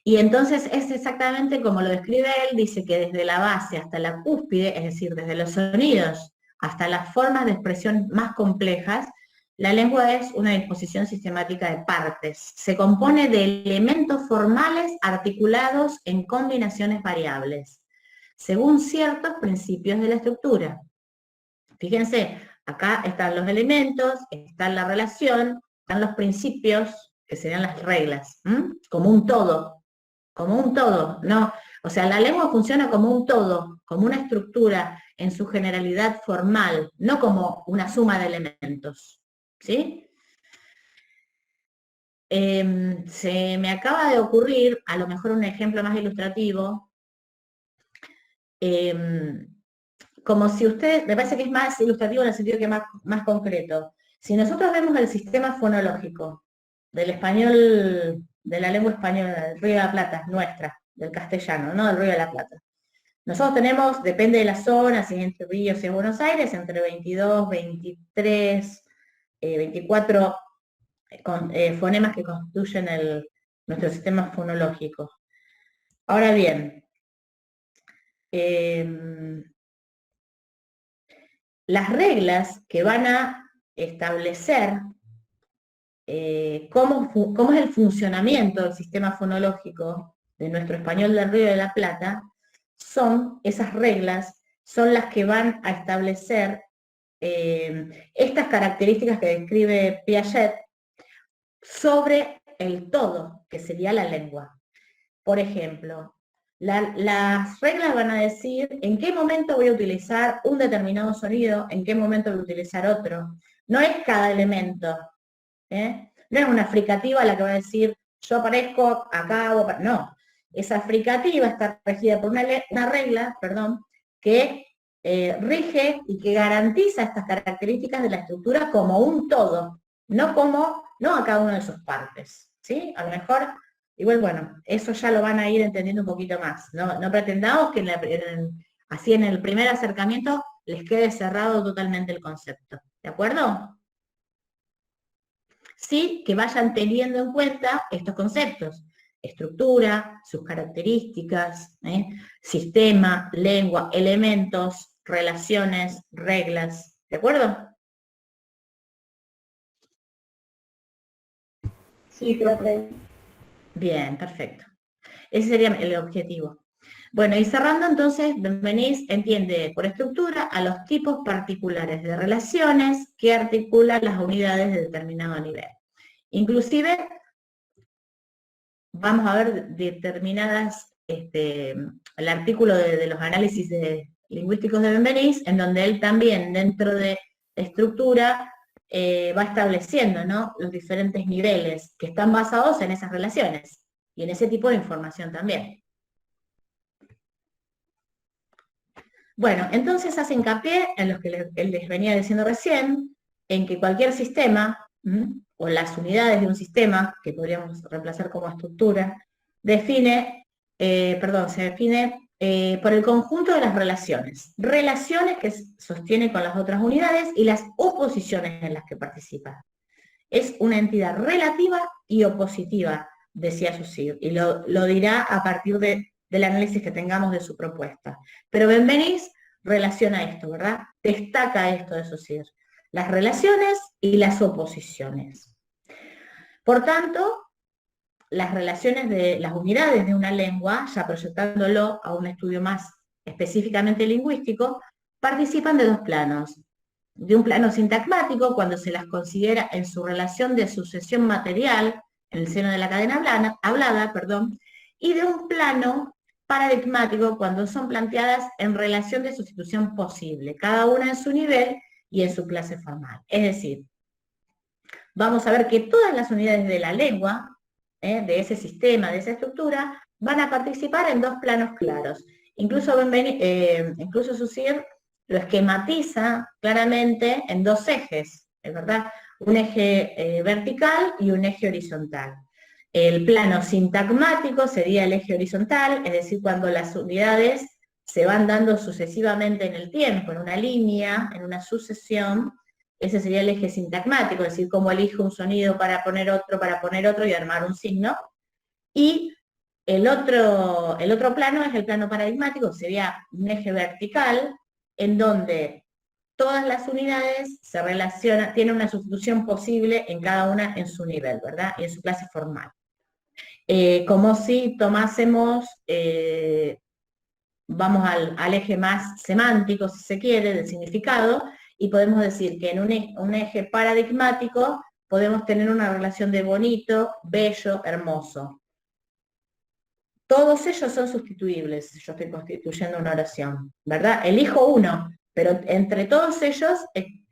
Y entonces es exactamente como lo describe él, dice que desde la base hasta la cúspide, es decir, desde los sonidos hasta las formas de expresión más complejas, la lengua es una disposición sistemática de partes. Se compone de elementos formales articulados en combinaciones variables, según ciertos principios de la estructura. Fíjense, acá están los elementos, está la relación, están los principios, que serían las reglas, como un todo, ¿no? O sea, la lengua funciona como un todo, como una estructura en su generalidad formal, no como una suma de elementos, ¿sí? Se me acaba de ocurrir, a lo mejor un ejemplo más ilustrativo, como si usted, me parece que es más ilustrativo en el sentido que es más concreto. Si nosotros vemos el sistema fonológico del español, de la lengua española, del Río de la Plata, nuestra, del castellano, no del Río de la Plata. Nosotros tenemos, depende de la zona, si es Entre Ríos y Buenos Aires, entre 22, 23, 24 fonemas que constituyen nuestro sistema fonológico. Ahora bien, las reglas que van a establecer cómo es el funcionamiento del sistema fonológico de nuestro español del Río de la Plata, esas reglas son las que van a establecer estas características que describe Piaget sobre el todo, que sería la lengua. Por ejemplo, las reglas van a decir en qué momento voy a utilizar un determinado sonido, en qué momento voy a utilizar otro. No es cada elemento, no es una fricativa la que va a decir yo aparezco acá, no. Esa fricativa está regida por una regla, que rige y que garantiza estas características de la estructura como un todo, no a cada una de sus partes, ¿sí? A lo mejor, igual, bueno, eso ya lo van a ir entendiendo un poquito más, no pretendamos que así en el primer acercamiento les quede cerrado totalmente el concepto, ¿de acuerdo? Sí, que vayan teniendo en cuenta estos conceptos: estructura, sus características, sistema, lengua, elementos, relaciones, reglas, ¿de acuerdo? Sí, profe. Bien, perfecto. Ese sería el objetivo. Bueno, y cerrando entonces, Benveniste entiende por estructura a los tipos particulares de relaciones que articulan las unidades de determinado nivel. Inclusive, vamos a ver determinadas, el artículo de los análisis lingüísticos de Benveniste, en donde él también, dentro de estructura, va estableciendo, ¿no?, los diferentes niveles que están basados en esas relaciones y en ese tipo de información también. Bueno, entonces hace hincapié en lo que él les venía diciendo recién, en que cualquier sistema, o las unidades de un sistema, que podríamos reemplazar como estructura, se define por el conjunto de las relaciones. Relaciones que sostiene con las otras unidades y las oposiciones en las que participa. Es una entidad relativa y opositiva, decía Saussure, y lo dirá a partir del análisis que tengamos de su propuesta. Pero Benveniste relaciona esto, ¿verdad? Destaca esto de Saussure: las relaciones y las oposiciones. Por tanto, las relaciones de las unidades de una lengua, ya proyectándolo a un estudio más específicamente lingüístico, participan de dos planos. De un plano sintagmático, cuando se las considera en su relación de sucesión material, en el seno de la cadena hablada, y de un plano paradigmático, cuando son planteadas en relación de sustitución posible, cada una en su nivel y en su clase formal. Es decir, vamos a ver que todas las unidades de la lengua, de ese sistema, de esa estructura, van a participar en dos planos claros. Incluso Saussure lo esquematiza claramente en dos ejes, ¿es verdad? Un eje vertical y un eje horizontal. El plano sintagmático sería el eje horizontal, es decir, cuando las unidades se van dando sucesivamente en el tiempo, en una línea, en una sucesión. Ese sería el eje sintagmático, es decir, cómo elijo un sonido para poner otro y armar un signo. Y el otro plano es el plano paradigmático, sería un eje vertical, en donde todas las unidades se relacionan, tienen una sustitución posible en cada una en su nivel, ¿verdad? Y en su clase formal. Como si tomásemos, vamos al eje más semántico, si se quiere, del significado, y podemos decir que en un eje paradigmático podemos tener una relación de bonito, bello, hermoso. Todos ellos son sustituibles, si yo estoy constituyendo una oración, ¿verdad? Elijo uno, pero entre todos ellos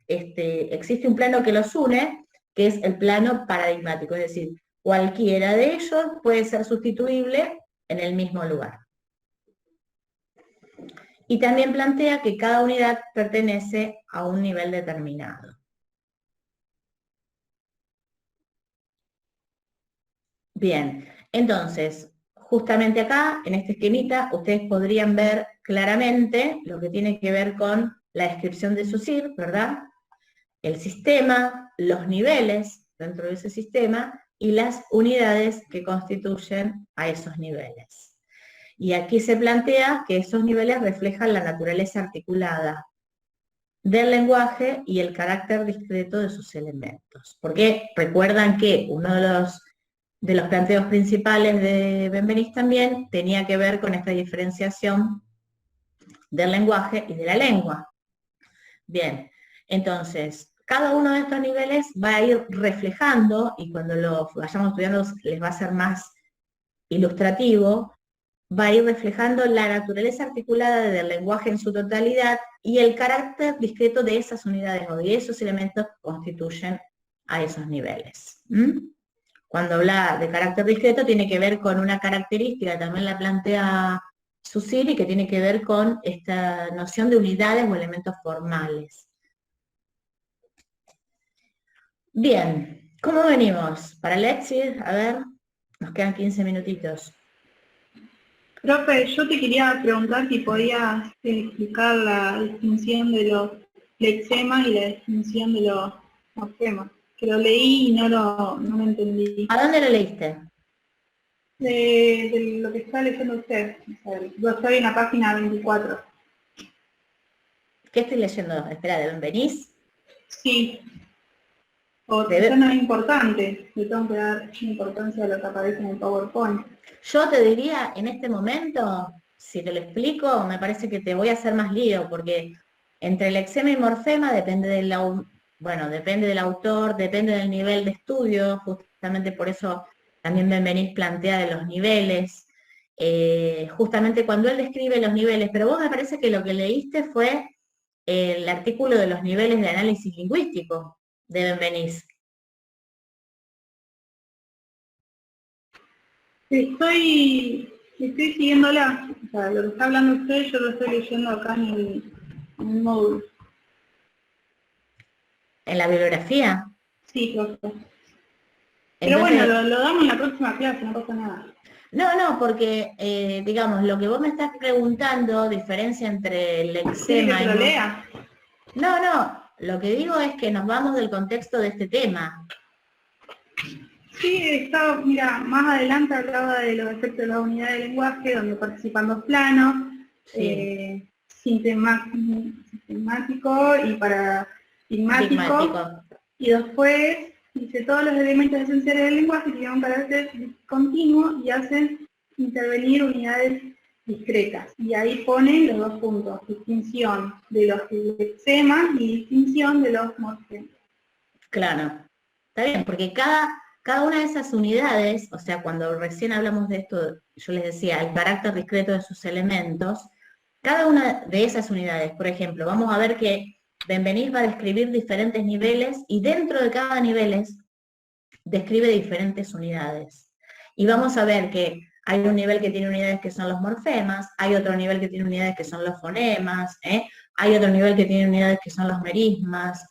existe un plano que los une, que es el plano paradigmático, es decir, cualquiera de ellos puede ser sustituible en el mismo lugar. Y también plantea que cada unidad pertenece a un nivel determinado. Bien, entonces, justamente acá, en este esquemita, ustedes podrían ver claramente lo que tiene que ver con la descripción de Saussure, ¿verdad? El sistema, los niveles dentro de ese sistema y las unidades que constituyen a esos niveles. Y aquí se plantea que esos niveles reflejan la naturaleza articulada del lenguaje y el carácter discreto de sus elementos. Porque recuerdan que uno de los planteos principales de Benveniste también tenía que ver con esta diferenciación del lenguaje y de la lengua. Bien, entonces, cada uno de estos niveles va a ir reflejando, y cuando lo vayamos estudiando les va a ser más ilustrativo, va a ir reflejando la naturaleza articulada del lenguaje en su totalidad y el carácter discreto de esas unidades o de esos elementos que constituyen a esos niveles. Cuando habla de carácter discreto tiene que ver con una característica, también la plantea Saussure, y que tiene que ver con esta noción de unidades o elementos formales. Bien, ¿cómo venimos? Para Leipzig, a ver, nos quedan 15 minutitos. Profe, yo te quería preguntar si podías explicar la distinción de los lexemas y la distinción de los morfemas, que lo leí y no lo entendí. ¿A dónde lo leíste? De lo que está leyendo usted. O sea, yo estoy en la página 24. ¿Qué estoy leyendo? Espera, ¿de Benveniste? Sí. O eso no es importante, le tengo que dar importancia a lo que aparece en el PowerPoint. Yo te diría, en este momento, si te lo explico, me parece que te voy a hacer más lío, porque entre lexema y morfema depende del autor, depende del nivel de estudio, justamente por eso también Benveniste plantea de los niveles, justamente cuando él describe los niveles, pero vos me parece que lo que leíste fue el artículo de los niveles de análisis lingüístico de Benveniste. Estoy siguiéndola, o sea, lo que está hablando usted yo lo estoy leyendo acá en el módulo. ¿En la bibliografía? Sí, profe. Entonces, Pero bueno, lo damos en la próxima clase, no pasa nada. No, porque, digamos, lo que vos me estás preguntando, diferencia entre el lexema y... ¿Que lo lea? No, lo que digo es que nos vamos del contexto de este tema. Sí, estaba, mira, más adelante hablaba de los efectos de la unidad de lenguaje, donde participan dos planos, sí. Sistemático y paradigmático, y después dice todos los elementos esenciales del lenguaje tienen un carácter continuo y hacen intervenir unidades discretas. Y ahí ponen los dos puntos, distinción de los lexemas y distinción de los morfemas. Claro, está bien, porque cada una de esas unidades, o sea, cuando recién hablamos de esto, yo les decía, el carácter discreto de sus elementos, cada una de esas unidades, por ejemplo, vamos a ver que Benveniste va a describir diferentes niveles y dentro de cada nivel describe diferentes unidades. Y vamos a ver que hay un nivel que tiene unidades que son los morfemas, hay otro nivel que tiene unidades que son los fonemas, hay otro nivel que tiene unidades que son los merismas,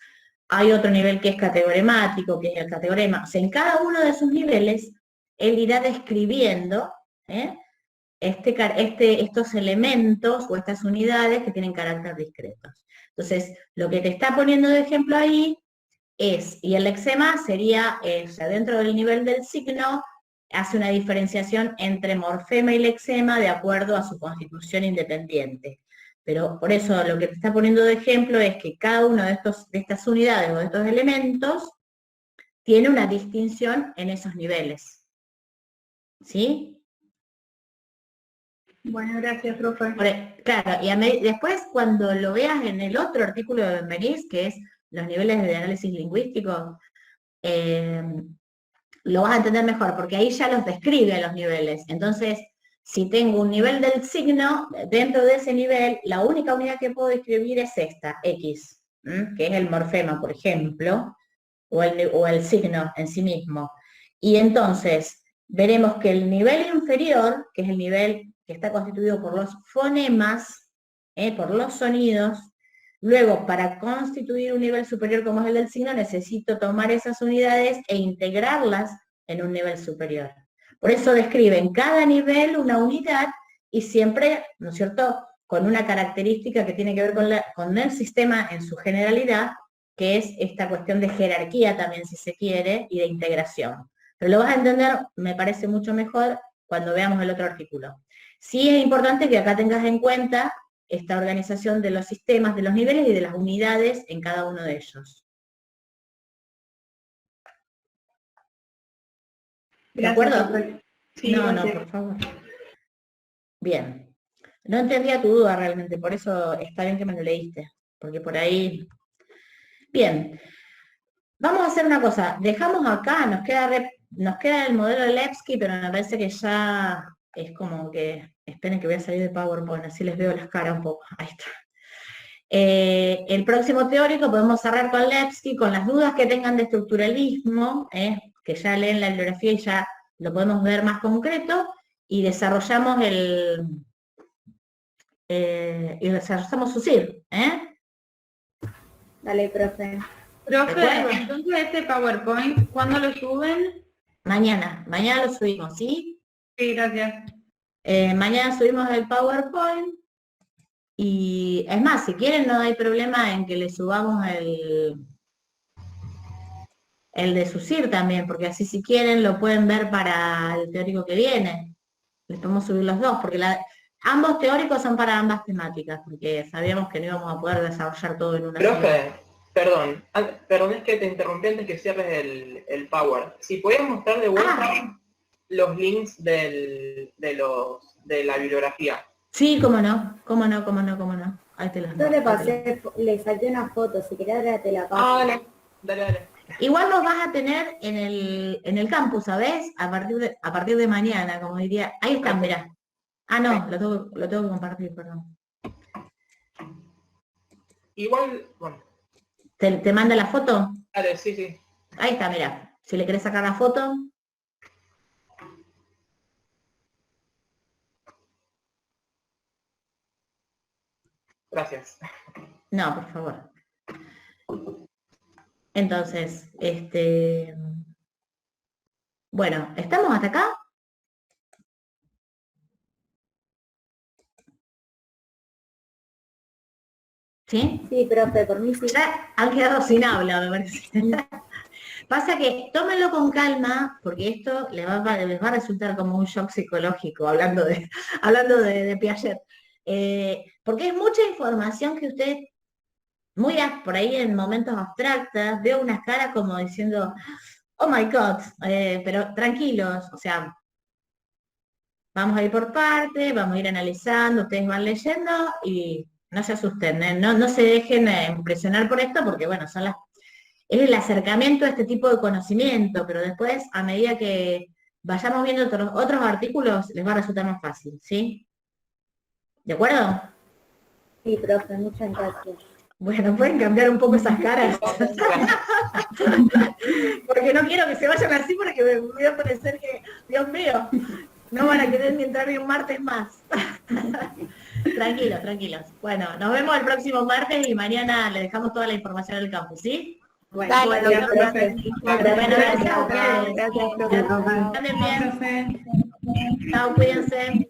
hay otro nivel que es categoremático, que es el categorema. O sea, en cada uno de sus niveles, él irá describiendo estos elementos o estas unidades que tienen carácter discretos. Entonces, lo que te está poniendo de ejemplo ahí es, y el lexema sería, o sea, dentro del nivel del signo, hace una diferenciación entre morfema y lexema de acuerdo a su constitución independiente. Pero por eso lo que te está poniendo de ejemplo es que cada uno de estas unidades o de estos elementos tiene una distinción en esos niveles. ¿Sí? Bueno, gracias, profe. Claro, y después cuando lo veas en el otro artículo de Benveniste, que es los niveles de análisis lingüístico, lo vas a entender mejor, porque ahí ya los describe los niveles. Entonces, si tengo un nivel del signo, dentro de ese nivel, la única unidad que puedo describir es esta, X, que es el morfema, por ejemplo, o el signo en sí mismo. Y entonces, veremos que el nivel inferior, que es el nivel que está constituido por los fonemas, por los sonidos, luego, para constituir un nivel superior como es el del signo, necesito tomar esas unidades e integrarlas en un nivel superior. Por eso describe en cada nivel una unidad y siempre, ¿no es cierto?, con una característica que tiene que ver con el sistema en su generalidad, que es esta cuestión de jerarquía también, si se quiere, y de integración. Pero lo vas a entender, me parece mucho mejor, cuando veamos el otro artículo. Sí es importante que acá tengas en cuenta esta organización de los sistemas, de los niveles y de las unidades en cada uno de ellos. ¿De acuerdo? Sí, no, gracias. por favor. Bien. No entendía tu duda realmente, por eso está bien que me lo leíste, porque por ahí... Bien. Vamos a hacer una cosa. Dejamos acá, nos queda el modelo de Levski, pero me parece que ya es como que... Esperen que voy a salir de PowerPoint, así les veo las caras un poco. Ahí está. El próximo teórico podemos cerrar con Levski, con las dudas que tengan de estructuralismo, que ya leen la bibliografía y ya lo podemos ver más concreto, y desarrollamos SUSIR. Dale, profe. Profe, entonces este PowerPoint, ¿cuándo lo suben? Mañana lo subimos, ¿sí? Sí, gracias. Mañana subimos el PowerPoint, y es más, si quieren no hay problema en que le subamos el de SUSIR también, porque así si quieren lo pueden ver para el teórico que viene. Les podemos subir los dos, porque ambos teóricos son para ambas temáticas, porque sabíamos que no íbamos a poder desarrollar todo en una sola. Profe, perdón, es que te interrumpí antes que cierres el Power. Si podías mostrar de vuelta los links de la bibliografía. Sí, cómo no. Ahí te los Yo muestro. le saqué una foto, si querés ahora te la paso. Dale. Igual los vas a tener en el campus, ¿sabés? A partir de mañana, como diría. Ahí están, mirá. Ah, no, lo tengo que compartir, perdón. Igual, bueno. ¿Te manda la foto? Dale, sí. Ahí está, mirá. Si le querés sacar la foto. Gracias. No, por favor. Entonces, bueno, ¿estamos hasta acá? ¿Sí? Sí, profe, por mí sí. Ya han quedado sin habla, me parece. Pasa que tómenlo con calma, porque esto les va a resultar como un shock psicológico, hablando de Piaget. Porque es mucha información que usted, por ahí en momentos abstractos, veo unas caras como diciendo, oh my God, pero tranquilos, o sea, vamos a ir por parte, vamos a ir analizando, ustedes van leyendo y no se asusten, no se dejen impresionar por esto, porque bueno, es el acercamiento a este tipo de conocimiento, pero después, a medida que vayamos viendo otros artículos, les va a resultar más fácil, ¿sí? ¿De acuerdo? Sí, profe, muchas gracias. Bueno, pueden cambiar un poco esas caras. Porque no quiero que se vayan así porque me voy a parecer que, Dios mío, no van a querer ni entrar ni un martes más. Tranquilos, tranquilos. Bueno, nos vemos el próximo martes y mañana le dejamos toda la información del campus, ¿sí? Bueno, Bueno, profe. gracias a ustedes. Gracias, profe. Anden bien. Chao, cuídense.